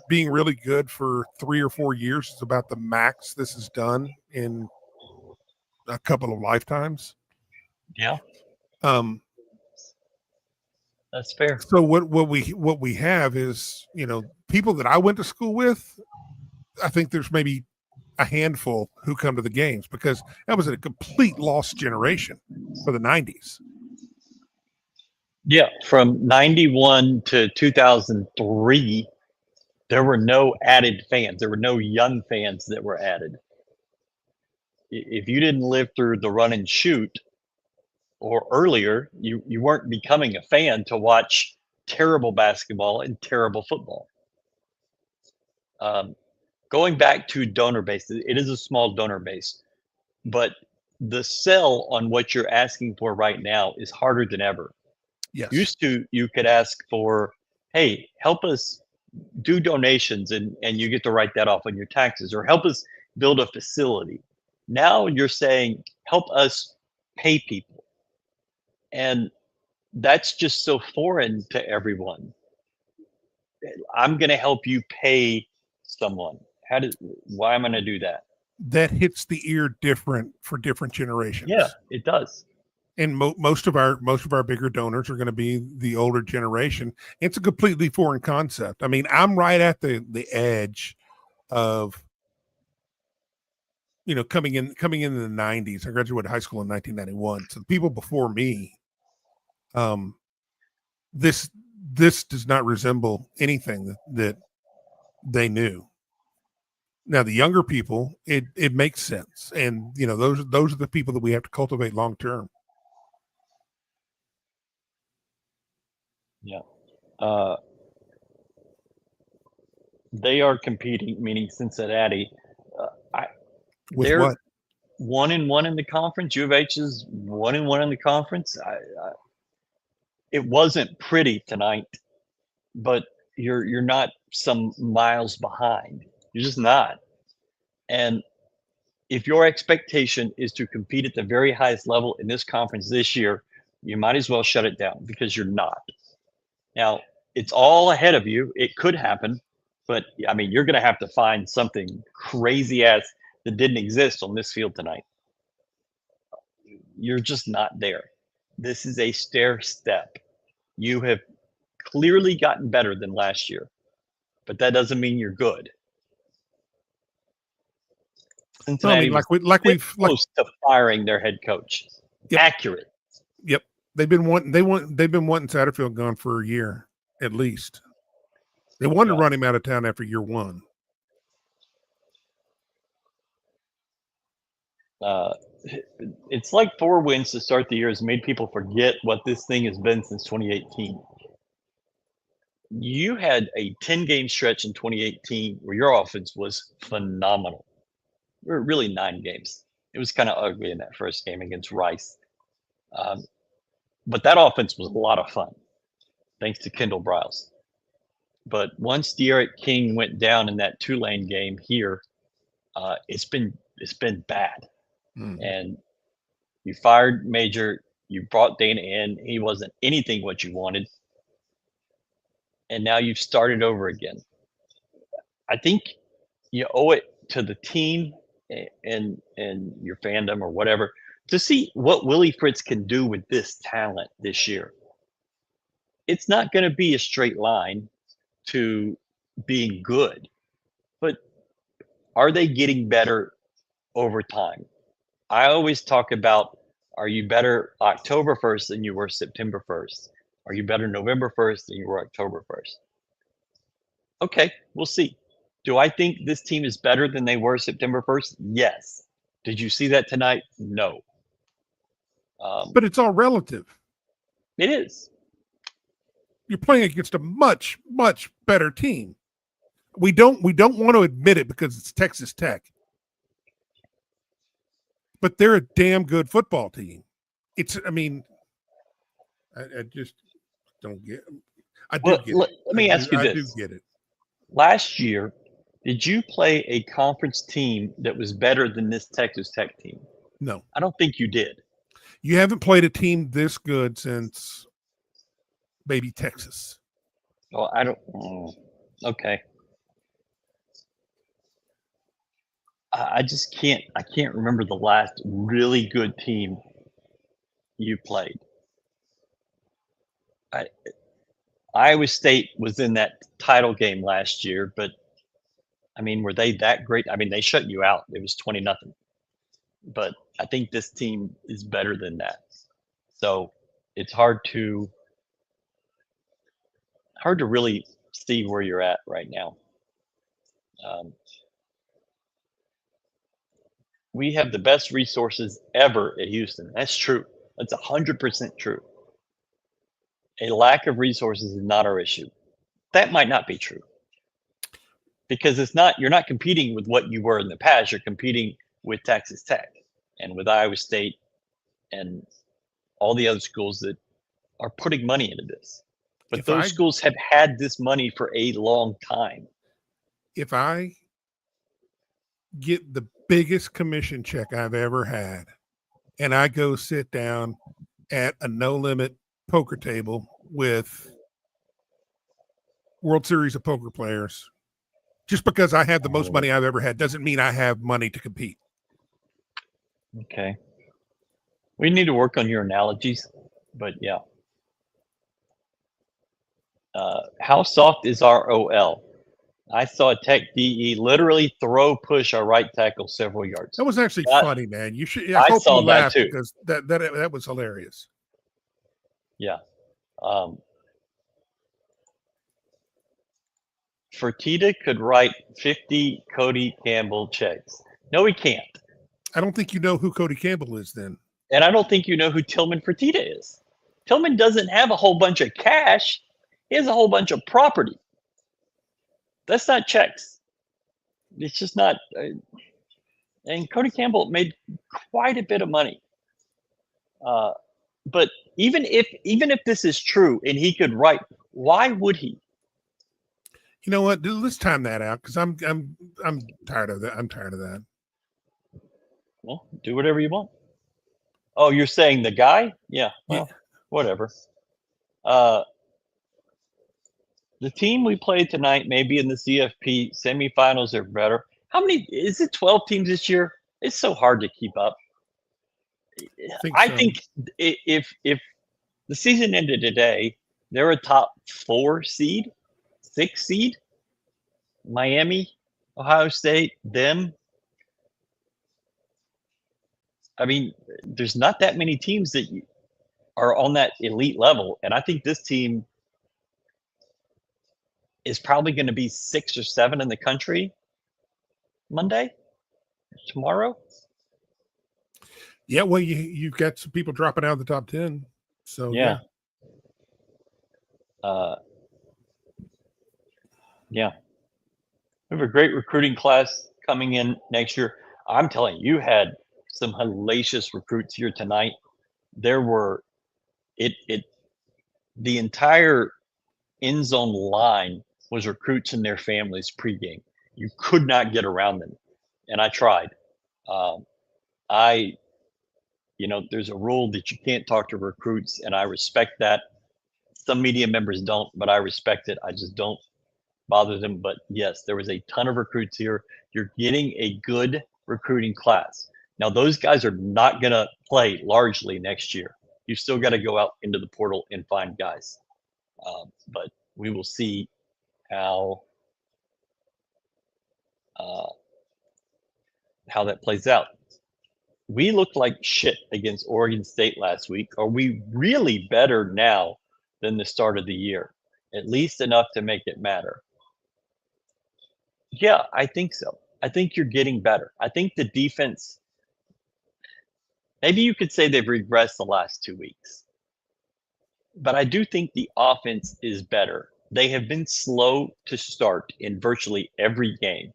being really good for 3 or 4 years is about the max this is done in a couple of lifetimes. Yeah. That's fair. So what we have is, people that I went to school with, I think there's maybe a handful who come to the games, because that was a complete lost generation for the 90s. Yeah, from 91 to 2003, there were no added fans. There were no young fans that were added. If you didn't live through the run and shoot, or earlier, you weren't becoming a fan to watch terrible basketball and terrible football. Going back to donor base, it is a small donor base, but the sell on what you're asking for right now is harder than ever. Yes. Used to, you could ask for, hey, help us do donations and you get to write that off on your taxes, or help us build a facility. Now you're saying, help us pay people. And that's just so foreign to everyone. I'm going to help you pay someone. Why am I going to do that? That hits the ear different for different generations. Yeah, it does. And most of our bigger donors are going to be the older generation. It's a completely foreign concept. I mean, I'm right at the edge of, coming in the 90s. I graduated high school in 1991. So the people before me, this does not resemble anything that they knew. Now the younger people, it makes sense, and those are the people that we have to cultivate long term. Yeah. They are competing, meaning Cincinnati. With they're what? 1-1 in the conference. U of H is 1-1 in the conference. It wasn't pretty tonight, but you're not some miles behind. You're just not. And if your expectation is to compete at the very highest level in this conference this year, you might as well shut it down, because you're not. Now, it's all ahead of you. It could happen, but I mean, you're going to have to find something crazy ass that didn't exist on this field tonight. You're just not there. This is a stair step. You have clearly gotten better than last year, but that doesn't mean you're good. Cincinnati No, I mean, we've close to firing their head coach. Yep. Accurate. Yep. They've been wanting Satterfield gone for a year at least. They wanted to run him out of town after year one. It's like 4 wins to start the year has made people forget what this thing has been since 2018. You had a 10-game stretch in 2018 where your offense was phenomenal. Or really 9 games. It was kind of ugly in that first game against Rice. But that offense was a lot of fun, thanks to Kendall Briles. But once De'Aaron King went down in that Tulane game here, it's been bad. And you fired Major, you brought Dana in. He wasn't anything what you wanted. And now you've started over again. I think you owe it to the team and your fandom or whatever to see what Willie Fritz can do with this talent this year. It's not going to be a straight line to being good, but are they getting better over time? I always talk about, are you better October 1st than you were September 1st? Are you better November 1st than you were October 1st? Okay, we'll see. Do I think this team is better than they were September 1st? Yes. Did you see that tonight? No. But it's all relative. It is. You're playing against a much, much better team. We don't want to admit it because it's Texas Tech. But they're a damn good football team. I just don't get it. Let me ask you this. I do get it. Last year, did you play a conference team that was better than this Texas Tech team? No. I don't think you did. You haven't played a team this good since maybe Texas. Oh, I don't. Okay. I just can't. I can't remember the last really good team you played. Iowa State was in that title game last year, but I mean, were they that great? I mean, they shut you out. It was 20-0. But I think this team is better than that. So it's hard to really see where you're at right now. We have the best resources ever at Houston. That's true. That's 100% true. A lack of resources is not our issue. That might not be true. Because you're not competing with what you were in the past. You're competing with Texas Tech and with Iowa State and all the other schools that are putting money into this. But those schools have had this money for a long time. If I get the biggest commission check I've ever had and I go sit down at a no-limit poker table with World Series of Poker players, just because I have the most money I've ever had doesn't mean I have money to compete. Okay. We need to work on your analogies, but yeah. How soft is our OL? I saw Tech DE literally push our right tackle several yards. That was actually funny, man. You should. I hope saw you that laughed too. Because that was hilarious. Yeah. Fertitta could write 50 Cody Campbell checks. No, he can't. I don't think you know who Cody Campbell is then. And I don't think you know who Tillman Fertitta is. Tillman doesn't have a whole bunch of cash. He has a whole bunch of property. That's not checks. It's just not. And Cody Campbell made quite a bit of money. But even if this is true and he could write, why would he? You know what? Let's time that out because I'm tired of that. I'm tired of that. Well, do whatever you want. Oh, you're saying the guy? Yeah. Well, whatever. The team we played tonight may be in the CFP semifinals or better. How many? Is it 12 teams this year? It's so hard to keep up. I think if the season ended today, they're a top 4 seed, 6 seed. Miami, Ohio State, them. I mean, there's not that many teams that are on that elite level, and I think this team is probably going to be 6 or 7 in the country tomorrow. Yeah, well, you've got some people dropping out of the top 10. So yeah. Yeah. We have a great recruiting class coming in next year. I'm telling you, had some hellacious recruits here tonight. There were the entire end zone line was recruits and their families pregame. You could not get around them. And I tried. There's a rule that you can't talk to recruits, and I respect that. Some media members don't, but I respect it. I just don't bother them. But yes, there was a ton of recruits here. You're getting a good recruiting class. Now, those guys are not going to play largely next year. You still got to go out into the portal and find guys. But we will see how that plays out. We looked like shit against Oregon State last week. Are we really better now than the start of the year? At least enough to make it matter. Yeah, I think so. I think you're getting better. I think the defense, maybe you could say they've regressed the last 2 weeks. But I do think the offense is better. They have been slow to start in virtually every game.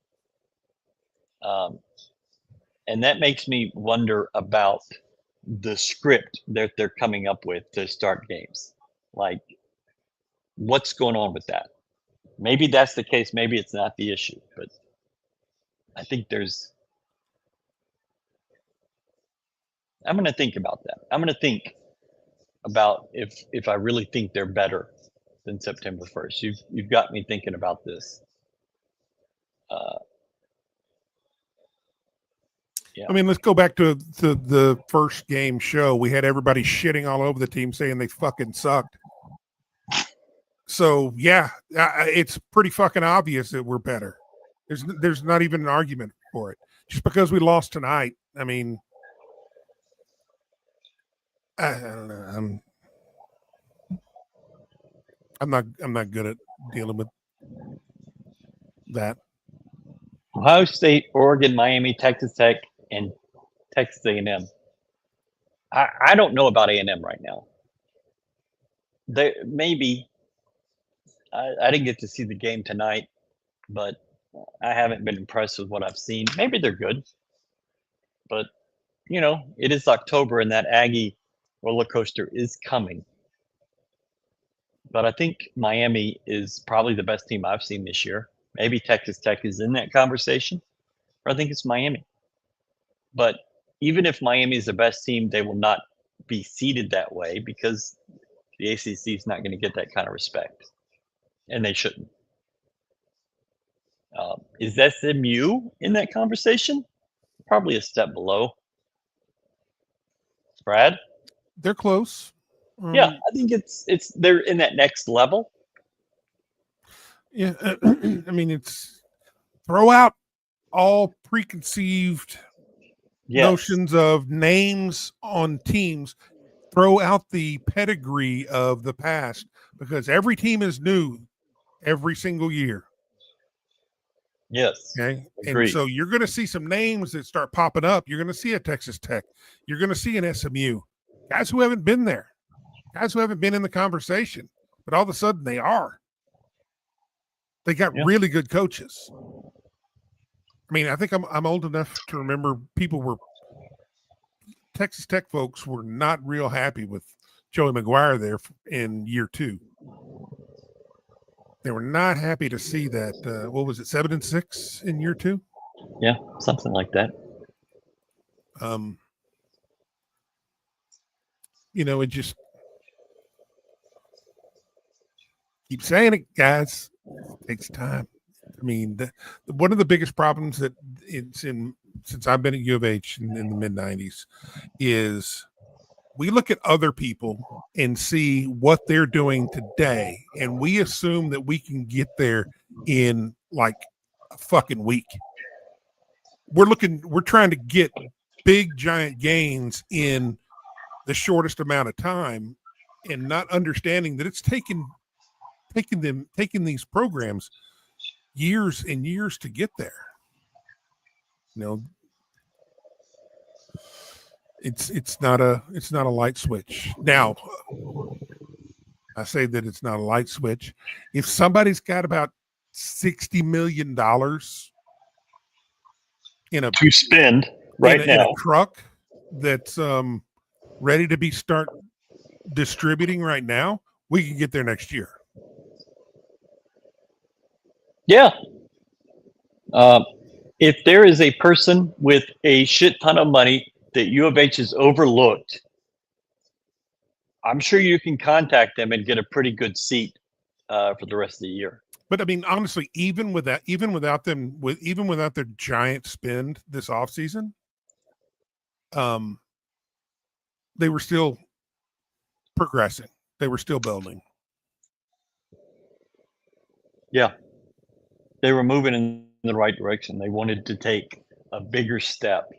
And that makes me wonder about the script that they're coming up with to start games. Like, what's going on with that? Maybe that's the case. Maybe it's not the issue. But I think I'm going to think about that. I'm going to think about if I really think they're better than September 1st. You've got me thinking about this. Yeah. I mean, let's go back to the first game show. We had everybody shitting all over the team saying they fucking sucked. So, yeah, it's pretty fucking obvious that we're better. There's not even an argument for it. Just because we lost tonight, I mean, I don't know. I'm not good at dealing with that. Ohio State, Oregon, Miami, Texas Tech, and Texas A&M. I don't know about A&M right now. They maybe I didn't get to see the game tonight, but I haven't been impressed with what I've seen. Maybe they're good, but it is October and that Aggie roller coaster is coming. But I think Miami is probably the best team I've seen this year. Maybe Texas Tech is in that conversation, or I think it's Miami. But even if Miami is the best team, they will not be seated that way because the ACC is not going to get that kind of respect, and they shouldn't. Is SMU in that conversation? Probably a step below. Brad? They're close. Yeah, I think it's they're in that next level. Yeah, I mean, it's throw out all preconceived notions of names on teams. Throw out the pedigree of the past because every team is new every single year. Yes. Okay. Agreed. And so you're going to see some names that start popping up. You're going to see a Texas Tech. You're going to see an SMU. Guys who haven't been there. Guys who haven't been in the conversation. But all of a sudden they are. They got really good coaches. I mean, I think I'm old enough to remember Texas Tech folks were not real happy with Joey McGuire there in year 2. They were not happy to see that. What was it, 7-6 in year 2? Yeah, something like that. It just keep saying it, guys. It takes time. I mean, one of the biggest problems that since I've been at U of H in the mid-90s is we look at other people and see what they're doing today, and we assume that we can get there in like a fucking week. We're trying to get big, giant gains in the shortest amount of time and not understanding that it's taking these programs years and years to get there. It's not a light switch. Now, I say that it's not a light switch. If somebody's got about $60 million to spend right now in a truck that's ready to start distributing right now, we can get there next year. Yeah. If there is a person with a shit ton of money that U of H has overlooked, I'm sure you can contact them and get a pretty good seat for the rest of the year. But I mean, honestly, even without their giant spend this offseason, they were still progressing. They were still building. Yeah. They were moving in the right direction. They wanted to take a bigger step.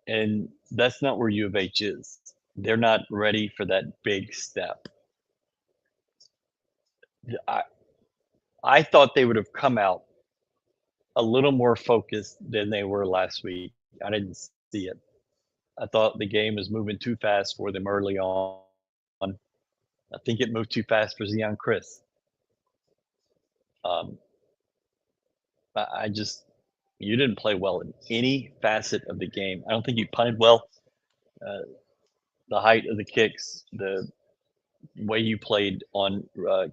And that's not where U of H is. They're not ready for that big step. I thought they would have come out a little more focused than they were last week. I didn't see it. I thought the game was moving too fast for them early on. I think it moved too fast for Zion Chris. You didn't play well in any facet of the game. I don't think you punted well. The height of the kicks, the way you played on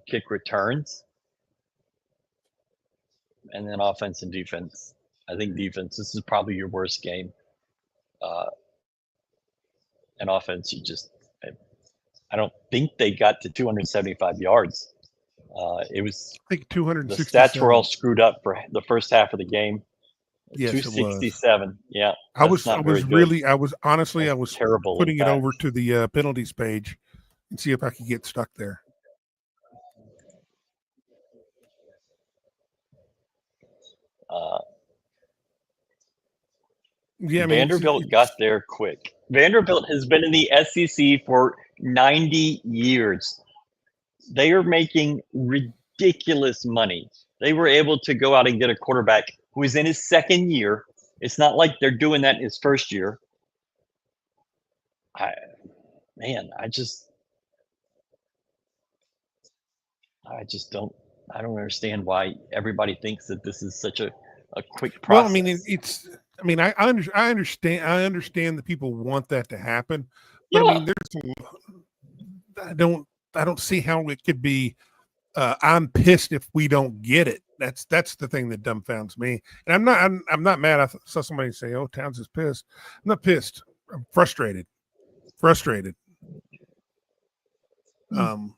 kick returns, and then offense and defense. I think defense, this is probably your worst game. And offense, I don't think they got to 275 yards. It was, I think 267. The stats were all screwed up for the first half of the game. Yes, 267. Yeah. I was terrible putting it over to the penalties page and see if I could get stuck there. Vanderbilt got there quick. Vanderbilt has been in the SEC for 90 years. They are making ridiculous money. They were able to go out and get a quarterback who is in his second year. It's not like they're doing that in his first year. I don't understand why everybody thinks that this is such a quick process. Well, I mean, I understand that people want that to happen, but Yeah. I mean, I don't see how it could be. I'm pissed if we don't get it. That's the thing that dumbfounds me. And I'm not mad. I saw somebody say, "Oh, Towns is pissed." I'm not pissed. I'm frustrated.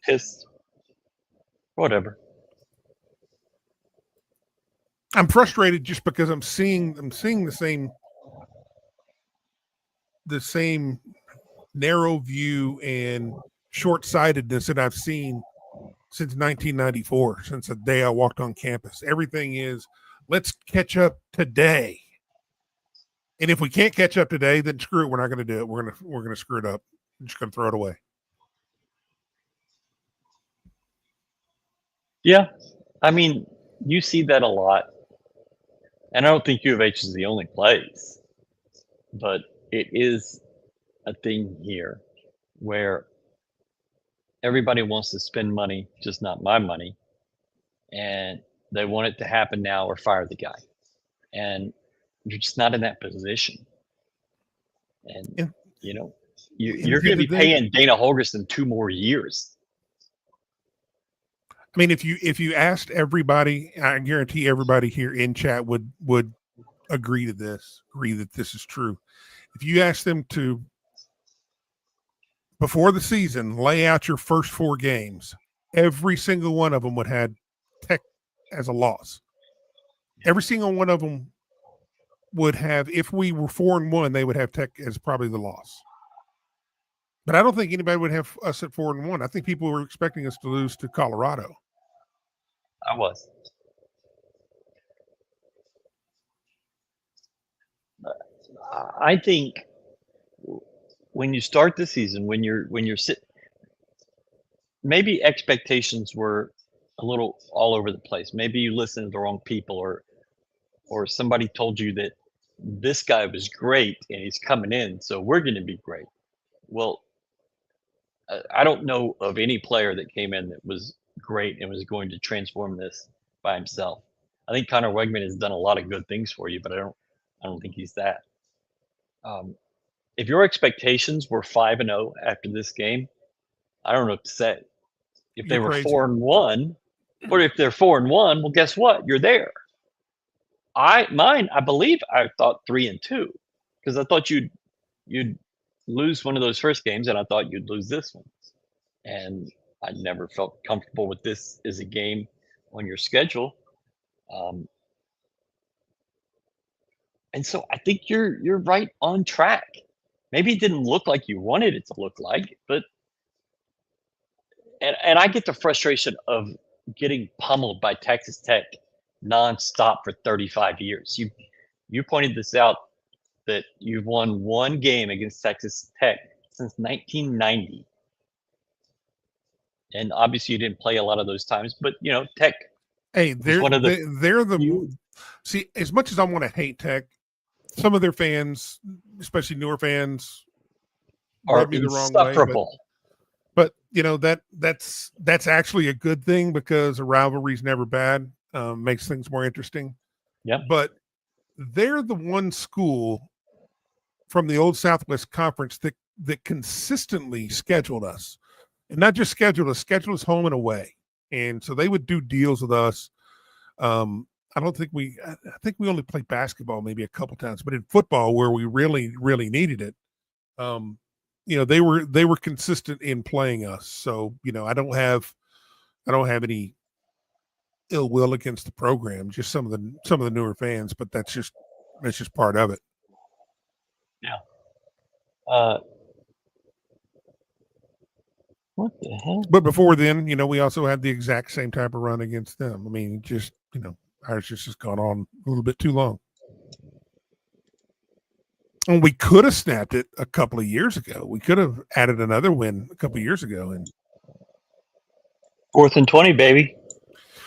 Pissed. Whatever. I'm frustrated just because I'm seeing the same narrow view and short-sightedness that I've seen since 1994, since the day I walked on campus. Everything is, let's catch up today. And if we can't catch up today, then screw it. We're not going to do it. We're going to screw it up. I'm just going to throw it away. Yeah. I mean, you see that a lot. And I don't think U of H is the only place, but it is a thing here where everybody wants to spend money, just not my money. And they want it to happen now or fire the guy. And you're just not in that position. And, you know, you're going to be paying Dana Holgerson 2 more years. I mean, if you asked everybody, I guarantee everybody here in chat would agree that this is true. If you asked them to, before the season, lay out your first 4 games, every single one of them would have Tech as a loss. Every single one of them would have, if we were 4-1, they would have Tech as probably the loss. But I don't think anybody would have us at 4-1. I think people were expecting us to lose to Colorado. I was. I think when you start the season, when you're maybe expectations were a little all over the place. Maybe you listened to the wrong people, or somebody told you that this guy was great and he's coming in, so we're going to be great. Well, I don't know of any player that came in that was great and was going to transform this by himself. I think Connor Wegman has done a lot of good things for you, but I don't think he's that. If your expectations were 5-0 after this game, I don't know what to say. If they were 4-1, or if they're 4-1, well, guess what? You're there. I believe I thought 3-2, because I thought you'd lose one of those first games, and I thought you'd lose this one. And I never felt comfortable with this as a game on your schedule. And so I think you're right on track. Maybe it didn't look like you wanted it to look like, but and I get the frustration of getting pummeled by Texas Tech nonstop for 35 years. You pointed this out, that you've won 1 game against Texas Tech since 1990. And obviously you didn't play a lot of those times, but you know, Tech. Hey, see, as much as I want to hate Tech, some of their fans, especially newer fans, are me the wrong insufferable. way. But you know, that's actually a good thing, because a rivalry's never bad. Makes things more interesting. Yeah. But they're the one school from the old Southwest Conference that consistently scheduled us. And not just scheduled us home and away. And so they would do deals with us. I think we only played basketball maybe a couple times, but in football, where we really, really needed it, you know, they were consistent in playing us. So, you know, I don't have any ill will against the program, just some of the newer fans, but that's just part of it. Yeah. What the hell? But before then, you know, we also had the exact same type of run against them. I mean, just, you know, ours just has gone on a little bit too long. And we could have snapped it a couple of years ago. We could have added another win a couple of years ago. And 4th and 20, baby.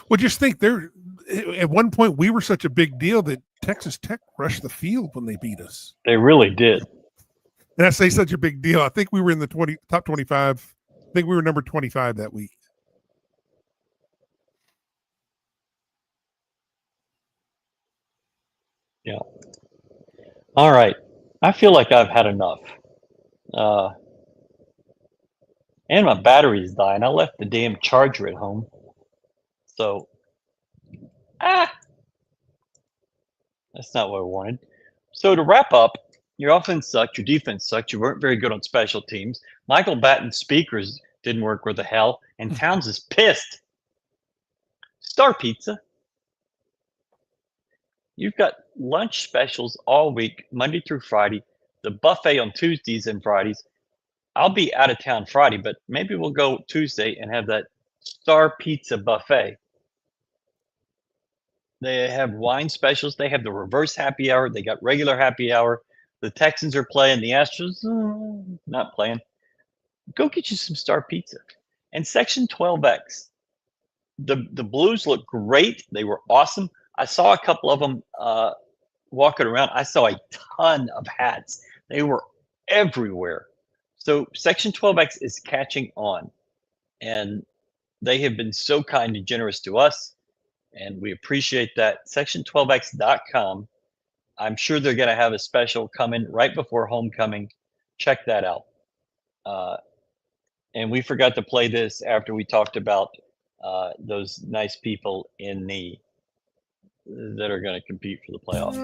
Well, just think, at one point we were such a big deal that Texas Tech rushed the field when they beat us. They really did. And I say such a big deal. I think we were in the top 25. I think we were number 25 that week. Yeah. All right. I feel like I've had enough. And my battery's dying. I left the damn charger at home. So, that's not what I wanted. So to wrap up, your offense sucked, your defense sucked, you weren't very good on special teams. Michael Batton's speakers didn't work worth the hell, and Towns is pissed. Star Pizza. You've got lunch specials all week, Monday through Friday, the buffet on Tuesdays and Fridays. I'll be out of town Friday, but maybe we'll go Tuesday and have that Star Pizza buffet. They have wine specials. They have the reverse happy hour. They got regular happy hour. The Texans are playing. The Astros not playing. Go get you some Star Pizza. And Section 12X. The Blues look great. They were awesome. I saw a couple of them walking around. I saw a ton of hats. They were everywhere. So Section 12X is catching on. And they have been so kind and generous to us. And we appreciate that. Section12x.com. I'm sure they're going to have a special coming right before homecoming. Check that out. And we forgot to play this after we talked about those nice people that are going to compete for the playoff.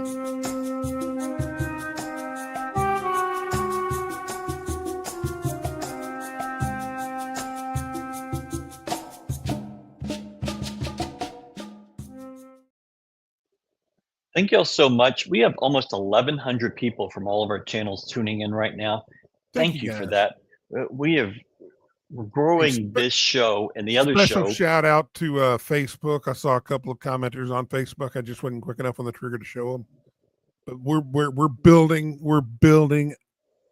Thank y'all so much. We have almost 1,100 people from all of our channels tuning in right now. Thank you for that. We're growing this show and the other Special show. shout out to Facebook. I saw a couple of commenters on Facebook. I just wasn't quick enough on the trigger to show them. But we're building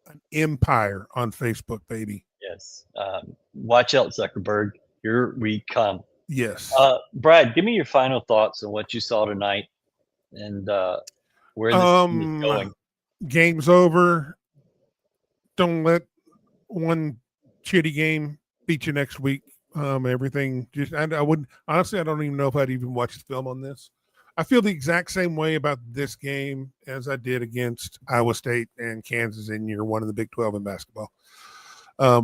an empire on Facebook, baby. Yes. Watch out, Zuckerberg. Here we come. Yes. Brad, give me your final thoughts on what you saw tonight and where this team is going. Game's over. Don't let one shitty game beat you next week. Everything just I wouldn't honestly. I don't even know if I'd even watch the film on this. I feel the exact same way about this game as I did against Iowa State and Kansas in year one of the Big 12 in basketball. I'd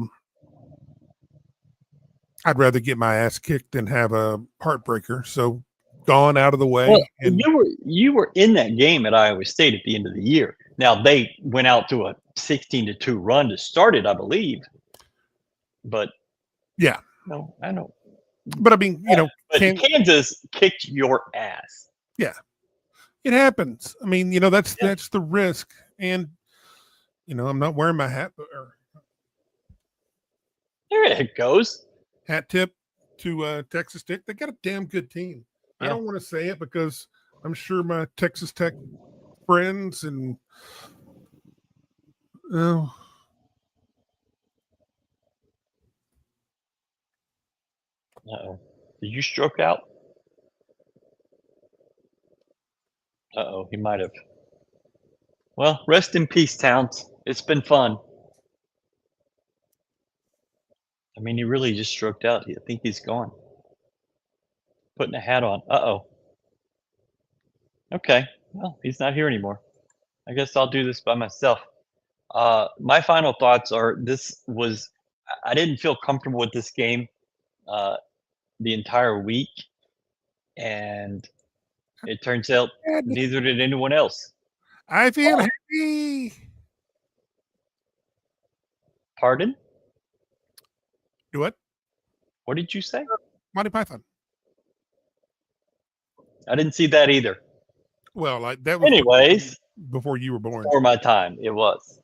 rather get my ass kicked than have a heartbreaker. So gone out of the way. Well, and you were in that game at Iowa State at the end of the year. Now they went out to a 16-2 run to start it, I believe. But yeah, no, I know. But I mean, Kansas kicked your ass. Yeah, it happens. I mean, that's the risk, and I'm not wearing my hat. There it goes. Hat tip to Texas Tech. They got a damn good team. Yeah. I don't want to say it because I'm sure my Texas Tech friends and Uh-oh. Did you stroke out? Uh-oh, he might have. Well, rest in peace, Towns. It's been fun. I mean, he really just stroked out. I think he's gone. Putting a hat on. Uh-oh. Okay. Well, he's not here anymore. I guess I'll do this by myself. My final thoughts are I didn't feel comfortable with this game the entire week. And it turns out neither did anyone else. I feel happy. Pardon? Do what? What did you say? Monty Python. I didn't see that either. Well, that was anyways before you were born. Before my time, it was.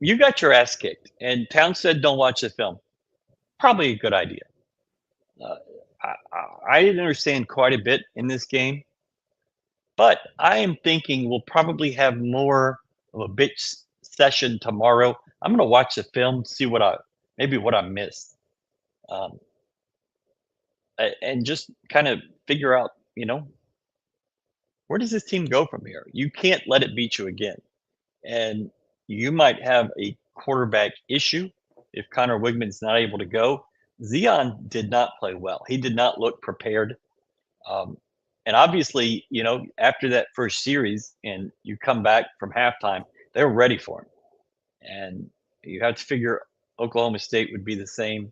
You got your ass kicked, and Towns said, "Don't watch the film." Probably a good idea. I didn't understand quite a bit in this game, but I am thinking we'll probably have more of a bitch session tomorrow. I'm going to watch the film, see what I missed, and just kind of figure out, where does this team go from here? You can't let it beat you again. and you might have a quarterback issue if Connor Wigman's not able to go. Zion did not play well. He did not look prepared. And obviously, after that first series and you come back from halftime, they're ready for him. And you have to figure Oklahoma State would be the same.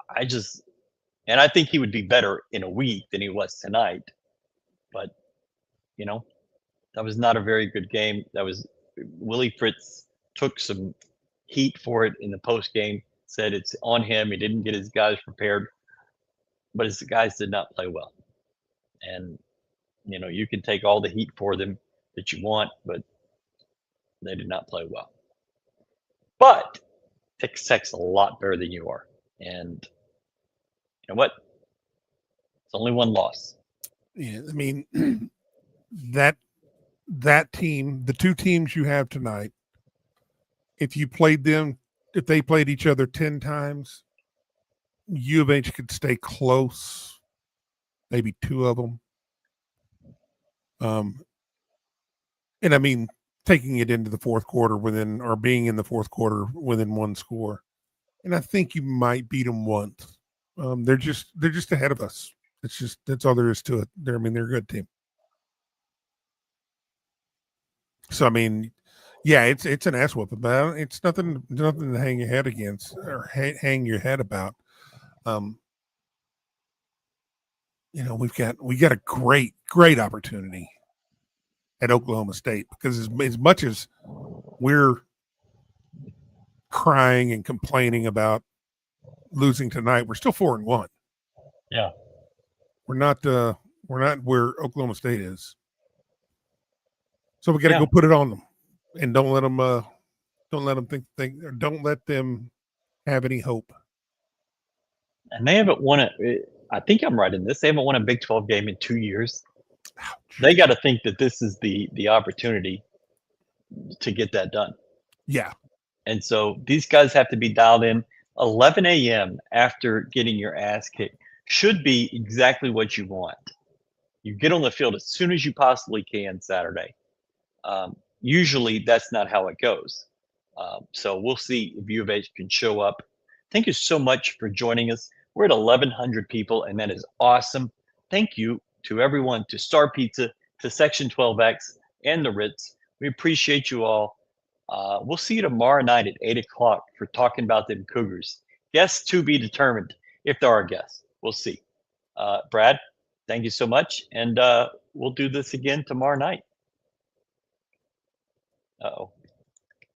I think he would be better in a week than he was tonight. But, that was not a very good game. Willie Fritz took some heat for it in the post game, said it's on him. He didn't get his guys prepared, but his guys did not play well. And, you can take all the heat for them that you want, but they did not play well. But Texas Tech's a lot better than you are. And you know what? It's only one loss. Yeah, I mean, that team, the two teams you have tonight, if they played each other 10 times, U of H could stay close, maybe two of them. And I mean, taking it into the fourth quarter being in the fourth quarter within one score. And I think you might beat them once. They're just ahead of us. That's all there is to it. They're a good team. So I mean, yeah, it's an ass whooping, but it's nothing to hang your head against or hang your head about. We got a great opportunity at Oklahoma State, because as much as we're crying and complaining about losing tonight, we're still 4-1. Yeah, we're not where Oklahoma State is. So we got to go put it on them, and don't let them think, or don't let them have any hope. And they haven't won it. I think I'm right in this. They haven't won a Big 12 game in 2 years. Ouch. They got to think that this is the opportunity to get that done. Yeah. And so these guys have to be dialed in. 11 a.m. after getting your ass kicked should be exactly what you want. You get on the field as soon as you possibly can Saturday. Usually that's not how it goes. So we'll see if U of H can show up. Thank you so much for joining us. We're at 1,100 people, and that is awesome. Thank you to everyone, to Star Pizza, to Section 12X, and the Ritz. We appreciate you all. We'll see you tomorrow night at 8 o'clock for Talking About Them Cougars. Guests to be determined, if there are guests. We'll see. Brad, thank you so much, and we'll do this again tomorrow night. Uh-oh.